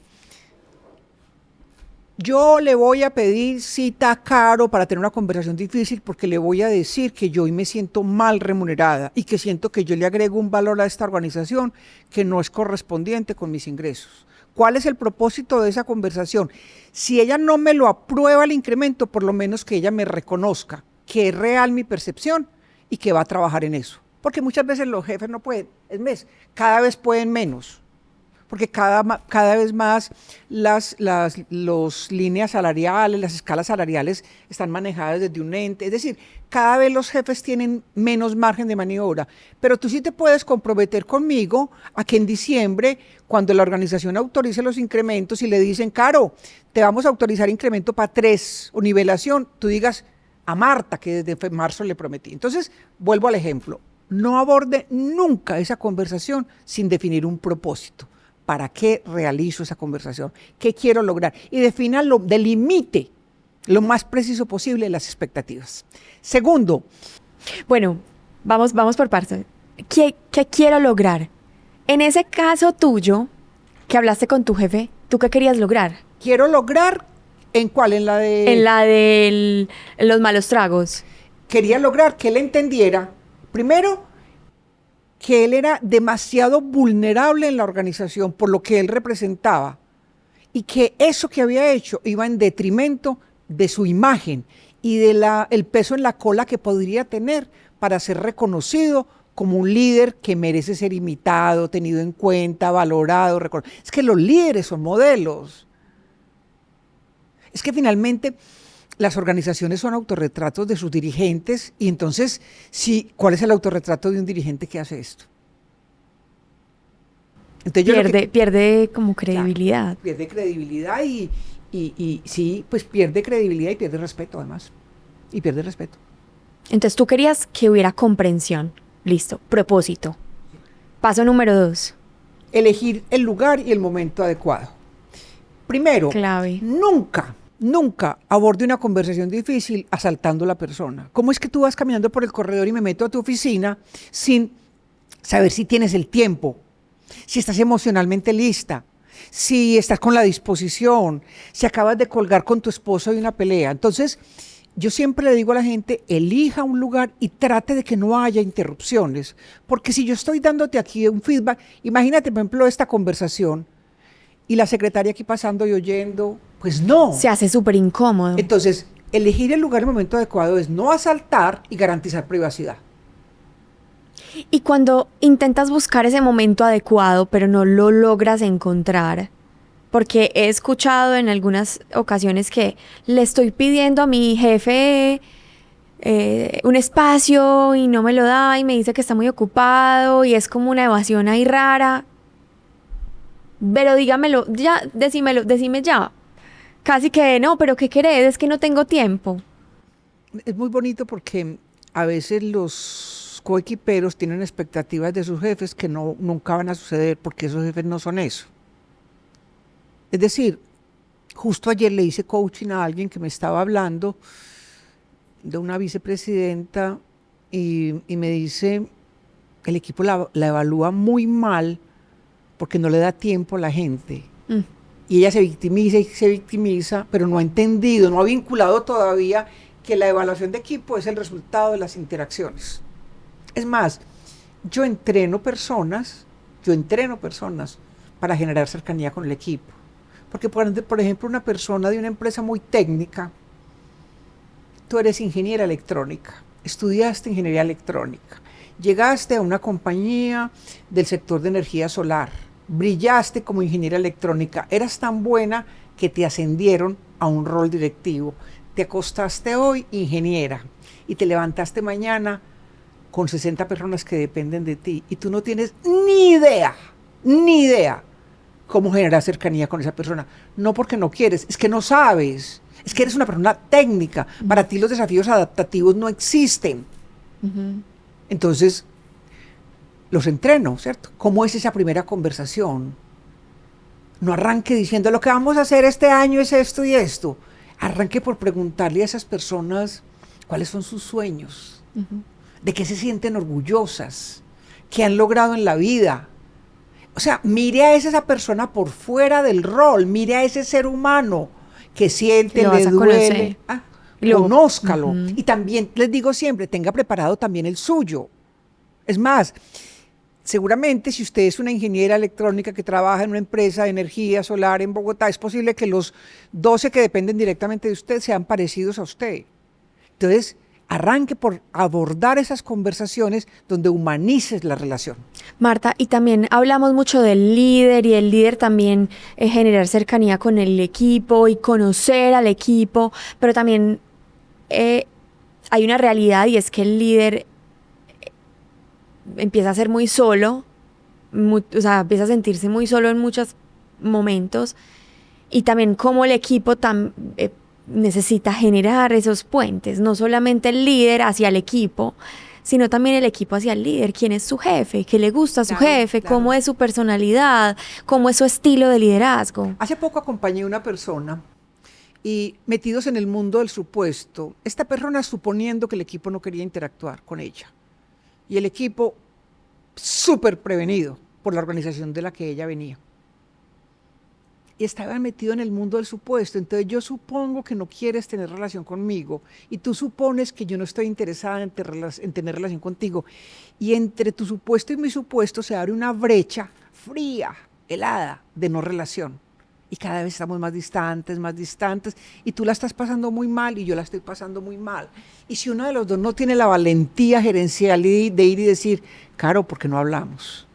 Yo le voy a pedir cita a Caro para tener una conversación difícil porque le voy a decir que yo hoy me siento mal remunerada y que siento que yo le agrego un valor a esta organización que no es correspondiente con mis ingresos. ¿Cuál es el propósito de esa conversación? Si ella no me lo aprueba el incremento, por lo menos que ella me reconozca que es real mi percepción y que va a trabajar en eso. Porque muchas veces los jefes no pueden, cada vez pueden menos. Porque cada vez más las líneas salariales, las escalas salariales están manejadas desde un ente. Es decir, cada vez los jefes tienen menos margen de maniobra. Pero tú sí te puedes comprometer conmigo a que en diciembre, cuando la organización autorice los incrementos y le dicen, Caro, te vamos a autorizar incremento para 3 o nivelación, tú digas a Marta, que desde marzo le prometí. Entonces, vuelvo al ejemplo. No aborde nunca esa conversación sin definir un propósito. ¿Para qué realizo esa conversación? ¿Qué quiero lograr? Y delimite lo más preciso posible las expectativas. Segundo. Bueno, vamos por partes. ¿Qué quiero lograr? En ese caso tuyo, que hablaste con tu jefe, ¿tú qué querías lograr? Quiero lograr, ¿en cuál? En la de los malos tragos. Quería lograr que él entendiera, primero, que él era demasiado vulnerable en la organización por lo que él representaba y que eso que había hecho iba en detrimento de su imagen y el peso en la cola que podría tener para ser reconocido como un líder que merece ser imitado, tenido en cuenta, valorado, reconocido. Es que los líderes son modelos. Es que finalmente las organizaciones son autorretratos de sus dirigentes y entonces, sí, ¿cuál es el autorretrato de un dirigente que hace esto? Entonces pierde como credibilidad. Claro, pierde credibilidad y sí, pues pierde credibilidad y pierde respeto además. Y pierde respeto. Entonces tú querías que hubiera comprensión. Listo, propósito. Paso número 2. Elegir el lugar y el momento adecuado. Primero, clave. Nunca aborde una conversación difícil asaltando a la persona. ¿Cómo es que tú vas caminando por el corredor y me meto a tu oficina sin saber si tienes el tiempo, si estás emocionalmente lista, si estás con la disposición, si acabas de colgar con tu esposo de una pelea? Entonces, yo siempre le digo a la gente, elija un lugar y trate de que no haya interrupciones. Porque si yo estoy dándote aquí un feedback, imagínate, por ejemplo, esta conversación, y la secretaria aquí pasando y oyendo, pues no. Se hace súper incómodo. Entonces, elegir el lugar y el momento adecuado es no asaltar y garantizar privacidad. Y cuando intentas buscar ese momento adecuado, pero no lo logras encontrar, porque he escuchado en algunas ocasiones que le estoy pidiendo a mi jefe un espacio y no me lo da y me dice que está muy ocupado y es como una evasión ahí rara. Pero dígamelo, ya, decime ya. Casi que no, pero ¿qué querés? Es que no tengo tiempo. Es muy bonito porque a veces los coequiperos tienen expectativas de sus jefes que nunca van a suceder porque esos jefes no son eso. Es decir, justo ayer le hice coaching a alguien que me estaba hablando de una vicepresidenta y me dice, el equipo la evalúa muy mal porque no le da tiempo a la gente. Y ella se victimiza, pero no ha entendido, no ha vinculado todavía que la evaluación de equipo es el resultado de las interacciones. Es más, yo entreno personas para generar cercanía con el equipo. Porque, por ejemplo, una persona de una empresa muy técnica, tú eres ingeniera electrónica, estudiaste ingeniería electrónica, llegaste a una compañía del sector de energía solar, brillaste como ingeniera electrónica, eras tan buena que te ascendieron a un rol directivo, te acostaste hoy ingeniera y te levantaste mañana con 60 personas que dependen de ti y tú no tienes ni idea cómo generar cercanía con esa persona. No porque no quieres, es que no sabes, es que eres una persona técnica, para ti los desafíos adaptativos no existen. Entonces, los entreno, ¿cierto? ¿Cómo es esa primera conversación? No arranque diciendo, lo que vamos a hacer este año es esto y esto. Arranque por preguntarle a esas personas cuáles son sus sueños, de qué se sienten orgullosas, qué han logrado en la vida. O sea, mire a esa persona por fuera del rol, mire a ese ser humano qué siente, lo le vas a duele. conocer. Conózcalo. Y también les digo siempre, tenga preparado también el suyo. Es más, seguramente si usted es una ingeniera electrónica que trabaja en una empresa de energía solar en Bogotá, es posible que los 12 que dependen directamente de usted sean parecidos a usted. Entonces, arranque por abordar esas conversaciones donde humanices la relación. Marta, y también hablamos mucho del líder, y el líder también es generar cercanía con el equipo y conocer al equipo, pero también hay una realidad, y es que el líder empieza a ser muy solo, o sea, empieza a sentirse muy solo en muchos momentos, y también como el equipo necesita generar esos puentes, no solamente el líder hacia el equipo, sino también el equipo hacia el líder, quién es su jefe, qué le gusta a su jefe, cómo es su personalidad, cómo es su estilo de liderazgo. Hace poco acompañé a una persona y metidos en el mundo del supuesto, esta persona suponiendo que el equipo no quería interactuar con ella. Y el equipo súper prevenido por la organización de la que ella venía. Y estaba metido en el mundo del supuesto. Entonces yo supongo que no quieres tener relación conmigo y tú supones que yo no estoy interesada en tener relación contigo. Y entre tu supuesto y mi supuesto se abre una brecha fría, helada, de no relación. Y cada vez estamos más distantes, y tú la estás pasando muy mal y yo la estoy pasando muy mal. Y si uno de los dos no tiene la valentía gerencial de ir y decir, Caro, ¿por qué no hablamos?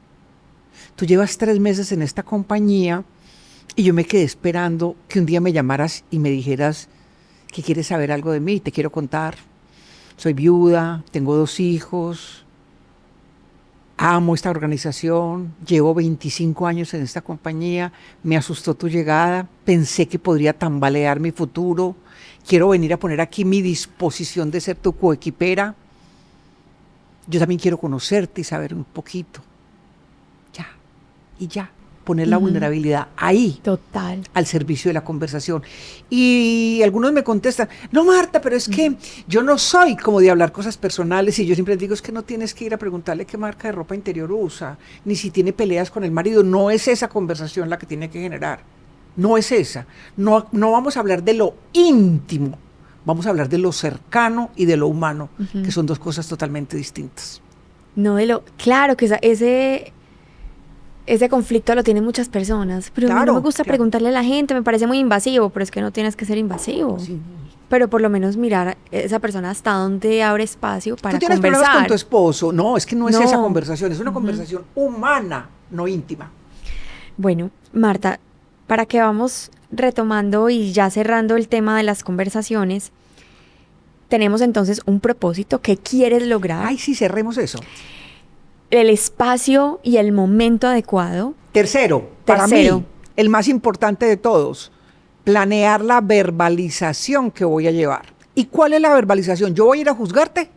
Tú llevas 3 meses en esta compañía y yo me quedé esperando que un día me llamaras y me dijeras que quieres saber algo de mí, te quiero contar. Soy viuda, tengo 2 hijos, amo esta organización, llevo 25 años en esta compañía, me asustó tu llegada, pensé que podría tambalear mi futuro, quiero venir a poner aquí mi disposición de ser tu coequipera. Yo también quiero conocerte y saber un poquito. Ya, poner la vulnerabilidad ahí. Total. Al servicio de la conversación. Y algunos me contestan, no Marta, pero es que yo no soy como de hablar cosas personales, y yo siempre les digo, es que no tienes que ir a preguntarle qué marca de ropa interior usa, ni si tiene peleas con el marido. No es esa conversación la que tiene que generar. No es esa. No vamos a hablar de lo íntimo, vamos a hablar de lo cercano y de lo humano, que son 2 cosas totalmente distintas. Claro que ese conflicto lo tienen muchas personas, pero a mí no me gusta preguntarle a la gente, me parece muy invasivo, pero es que no tienes que ser invasivo. Sí. Pero por lo menos mirar a esa persona hasta dónde abre espacio para conversar. ¿Tú tienes problemas con tu esposo? No, es que no es esa conversación, es una conversación humana, no íntima. Bueno, Marta, para que vamos retomando y ya cerrando el tema de las conversaciones, tenemos entonces un propósito. ¿Qué quieres lograr? Ay, sí, cerremos eso. El espacio y el momento adecuado. Tercero, para mí, el más importante de todos, planear la verbalización que voy a llevar. ¿Y cuál es la verbalización? ¿Yo voy a ir a juzgarte?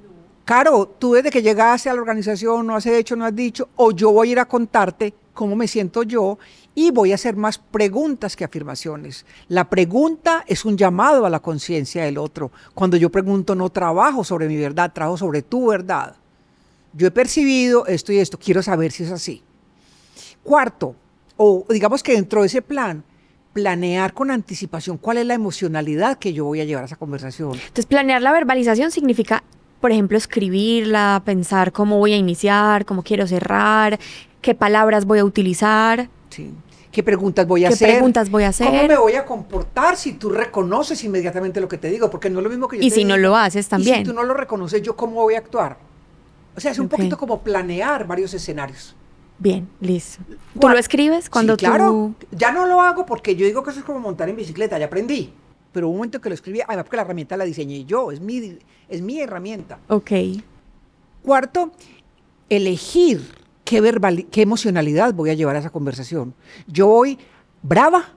No. Caro, tú desde que llegaste a la organización no has hecho, no has dicho, o yo voy a ir a contarte cómo me siento yo y voy a hacer más preguntas que afirmaciones. La pregunta es un llamado a la conciencia del otro. Cuando yo pregunto, no trabajo sobre mi verdad, trabajo sobre tu verdad. Yo he percibido esto y esto, quiero saber si es así. Cuarto, o digamos que dentro de ese plan, planear con anticipación cuál es la emocionalidad que yo voy a llevar a esa conversación. Entonces, planear la verbalización significa, por ejemplo, escribirla, pensar cómo voy a iniciar, cómo quiero cerrar, qué palabras voy a utilizar. Sí. ¿Qué preguntas voy a hacer? ¿Qué preguntas voy a hacer? ¿Cómo me voy a comportar si tú reconoces inmediatamente lo que te digo? Porque no es lo mismo que yo te diga. Y si no lo haces también. Y si tú no lo reconoces, ¿yo cómo voy a actuar? O sea, es un poquito como planear varios escenarios. Bien, listo. ¿Tú lo escribes cuando sí, claro. Ya no lo hago porque yo digo que eso es como montar en bicicleta, ya aprendí. Pero hubo un momento que lo escribí, además porque la herramienta la diseñé yo, es mi herramienta. Ok. Cuarto, elegir qué emocionalidad voy a llevar a esa conversación. ¿Yo voy brava,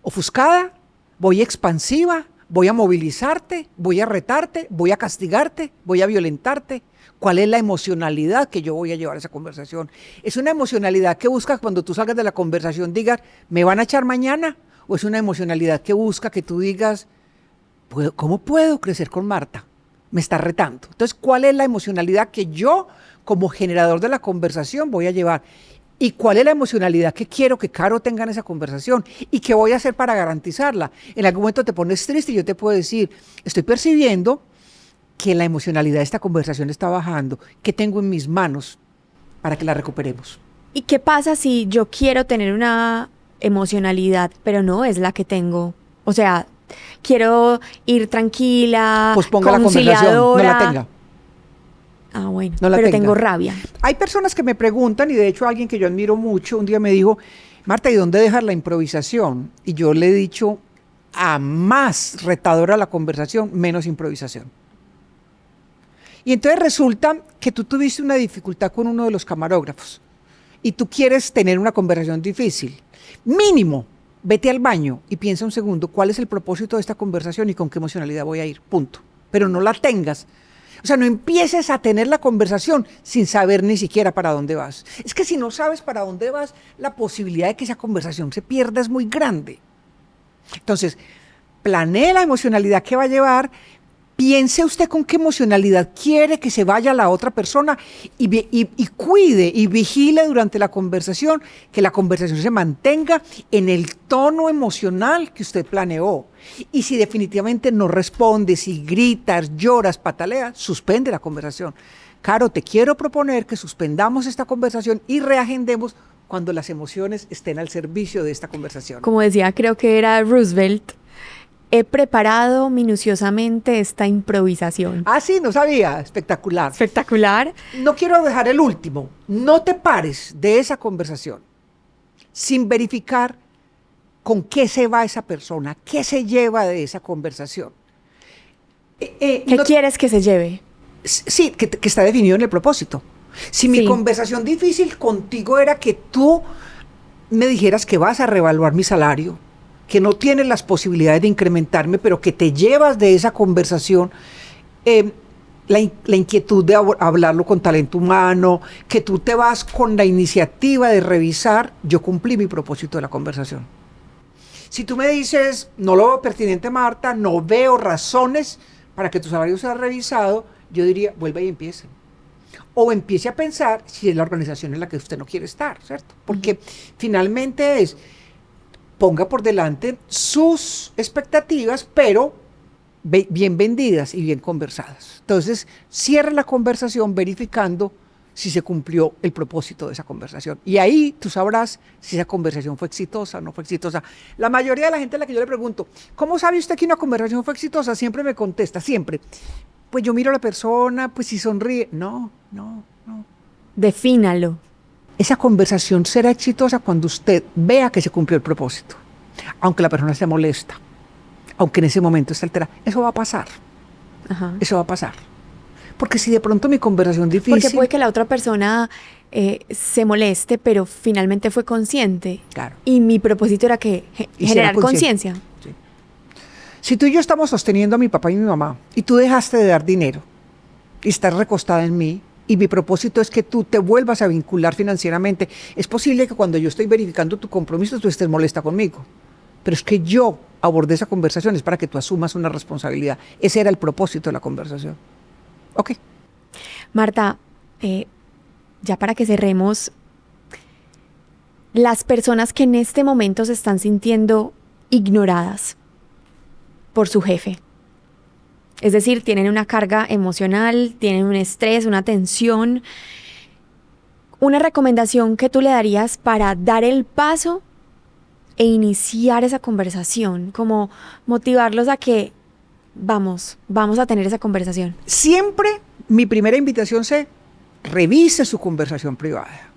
ofuscada, voy expansiva, voy a movilizarte, voy a retarte, voy a castigarte, voy a violentarte? ¿Cuál es la emocionalidad que yo voy a llevar a esa conversación? ¿Es una emocionalidad que busca cuando tú salgas de la conversación digas, ¿me van a echar mañana? ¿O es una emocionalidad que busca que tú digas, ¿cómo puedo crecer con Marta? Me está retando. Entonces, ¿cuál es la emocionalidad que yo, como generador de la conversación, voy a llevar? ¿Y cuál es la emocionalidad que quiero que Caro tenga en esa conversación? ¿Y qué voy a hacer para garantizarla? En algún momento te pones triste y yo te puedo decir, estoy percibiendo que la emocionalidad de esta conversación está bajando. ¿Qué tengo en mis manos para que la recuperemos? ¿Y qué pasa si yo quiero tener una emocionalidad, pero no es la que tengo? O sea, quiero ir tranquila, pues ponga la conversación, no la tenga. Ah, bueno, no pero tengo rabia. Hay personas que me preguntan, y de hecho alguien que yo admiro mucho, un día me dijo, Marta, ¿y dónde dejas la improvisación? Y yo le he dicho, a más retadora la conversación, menos improvisación. Y entonces resulta que tú tuviste una dificultad con uno de los camarógrafos y tú quieres tener una conversación difícil. Mínimo, vete al baño y piensa un segundo, ¿cuál es el propósito de esta conversación y con qué emocionalidad voy a ir? Punto. Pero no la tengas. O sea, no empieces a tener la conversación sin saber ni siquiera para dónde vas. Es que si no sabes para dónde vas, la posibilidad de que esa conversación se pierda es muy grande. Entonces, planee la emocionalidad que va a llevar, piense usted con qué emocionalidad quiere que se vaya la otra persona y cuide y vigile durante la conversación que la conversación se mantenga en el tono emocional que usted planeó. Y si definitivamente no responde, si gritas, lloras, pataleas, suspende la conversación. Caro, te quiero proponer que suspendamos esta conversación y reagendemos cuando las emociones estén al servicio de esta conversación. Como decía, creo que era Roosevelt, he preparado minuciosamente esta improvisación. Ah, sí, no sabía. Espectacular. Espectacular. No quiero dejar el último. No te pares de esa conversación sin verificar con qué se va esa persona, qué se lleva de esa conversación. ¿Qué quieres que se lleve? Sí, que está definido en el propósito. Si mi conversación difícil contigo era que tú me dijeras que vas a reevaluar mi salario, que no tienes las posibilidades de incrementarme, pero que te llevas de esa conversación la inquietud de hablarlo con talento humano, que tú te vas con la iniciativa de revisar, yo cumplí mi propósito de la conversación. Si tú me dices, no lo veo pertinente, Marta, no veo razones para que tu salario sea revisado, yo diría, vuelva y empiece. O empiece a pensar si es la organización en la que usted no quiere estar, ¿cierto? Porque finalmente es, ponga por delante sus expectativas, pero bien vendidas y bien conversadas. Entonces, cierre la conversación verificando si se cumplió el propósito de esa conversación. Y ahí tú sabrás si esa conversación fue exitosa o no fue exitosa. La mayoría de la gente a la que yo le pregunto, ¿cómo sabe usted que una conversación fue exitosa? Siempre me contesta, siempre. Pues yo miro a la persona, pues si sonríe. No. Defínalo. Esa conversación será exitosa cuando usted vea que se cumplió el propósito. Aunque la persona esté molesta, aunque en ese momento esté alterada. Eso va a pasar. Ajá. Eso va a pasar. Porque si de pronto mi conversación difícil... Porque puede que la otra persona se moleste, pero finalmente fue consciente. Claro. Y mi propósito era que generar conciencia. Sí. Si tú y yo estamos sosteniendo a mi papá y mi mamá, y tú dejaste de dar dinero, y estás recostada en mí, y mi propósito es que tú te vuelvas a vincular financieramente, es posible que cuando yo estoy verificando tu compromiso, tú estés molesta conmigo. Pero es que yo abordé esa conversación, es para que tú asumas una responsabilidad. Ese era el propósito de la conversación. Ok. Marta, ya para que cerremos, las personas que en este momento se están sintiendo ignoradas por su jefe, es decir, tienen una carga emocional, tienen un estrés, una tensión, una recomendación que tú le darías para dar el paso e iniciar esa conversación, como motivarlos a que vamos a tener esa conversación. Siempre mi primera invitación es revise su conversación privada.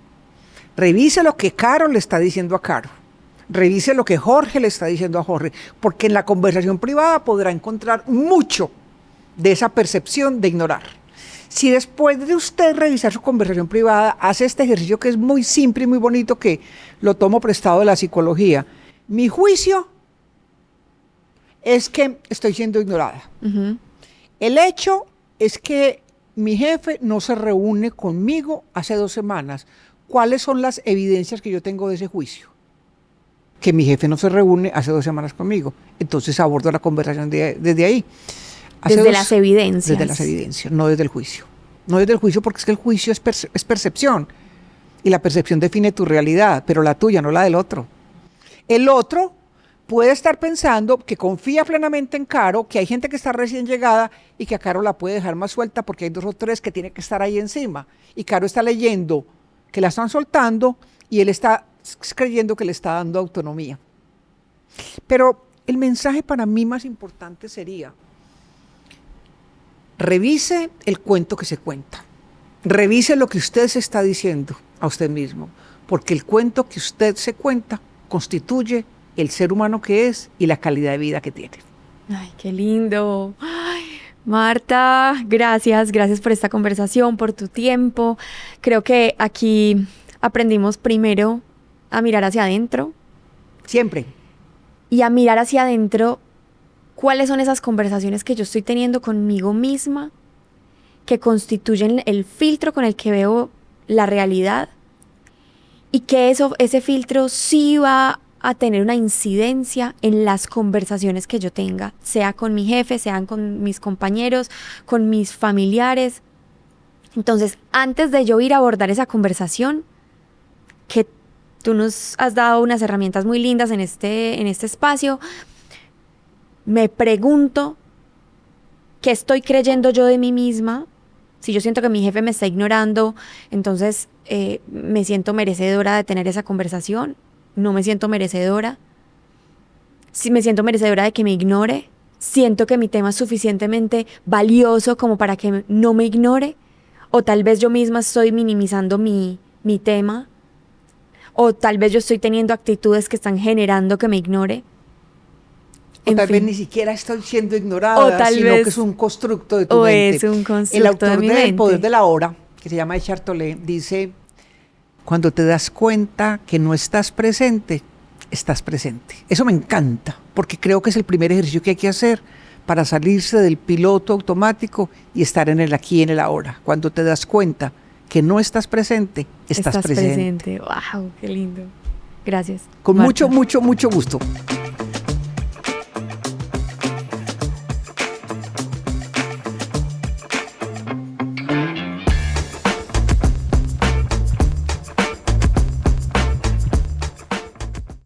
Revise lo que Caro le está diciendo a Caro. Revise lo que Jorge le está diciendo a Jorge, porque en la conversación privada podrá encontrar mucho de esa percepción de ignorar. Si después de usted revisar su conversación privada, hace este ejercicio que es muy simple y muy bonito, que lo tomo prestado de la psicología, mi juicio es que estoy siendo ignorada. Uh-huh. El hecho es que mi jefe no se reúne conmigo hace 2 semanas. ¿Cuáles son las evidencias que yo tengo de ese juicio? Que mi jefe no se reúne hace 2 semanas conmigo. Entonces abordo la conversación desde ahí. Desde las evidencias. Desde las evidencias, no desde el juicio. No desde el juicio, porque es que el juicio es percepción. y la percepción define tu realidad, pero la tuya, no la del otro. El otro puede estar pensando que confía plenamente en Caro, que hay gente que está recién llegada y que a Caro la puede dejar más suelta porque hay 2 o 3 que tienen que estar ahí encima. Y Caro está leyendo que la están soltando y él está creyendo que le está dando autonomía. Pero el mensaje para mí más importante sería: revise el cuento que se cuenta. Revise lo que usted se está diciendo a usted mismo, porque el cuento que usted se cuenta constituye el ser humano que es y la calidad de vida que tiene. Ay, qué lindo. Ay, Marta, gracias por esta conversación, por tu tiempo. Creo que aquí aprendimos primero a mirar hacia adentro. Siempre. Y a mirar hacia adentro cuáles son esas conversaciones que yo estoy teniendo conmigo misma que constituyen el filtro con el que veo la realidad, y que ese filtro sí va a tener una incidencia en las conversaciones que yo tenga, sea con mi jefe, sean con mis compañeros, con mis familiares. Entonces, antes de yo ir a abordar esa conversación, que tú nos has dado unas herramientas muy lindas en este espacio, me pregunto qué estoy creyendo yo de mí misma. Si yo siento que mi jefe me está ignorando, entonces me siento merecedora de tener esa conversación. No me siento merecedora. Si me siento merecedora de que me ignore, siento que mi tema es suficientemente valioso como para que no me ignore, o tal vez yo misma estoy minimizando mi tema, o tal vez yo estoy teniendo actitudes que están generando que me ignore. O tal vez ni siquiera estoy siendo ignorada, sino que es un constructo de tu mente. Es un constructo El autor de mi de mente. El poder de la hora, que se llama Eckhart Tolle, dice: cuando te das cuenta que no estás presente, estás presente. Eso me encanta, porque creo que es el primer ejercicio que hay que hacer para salirse del piloto automático y estar en el aquí y en el ahora. Cuando te das cuenta que no estás presente, estás presente. ¡Wow! ¡Qué lindo! Gracias. Con Marta. mucho, mucho, mucho gusto.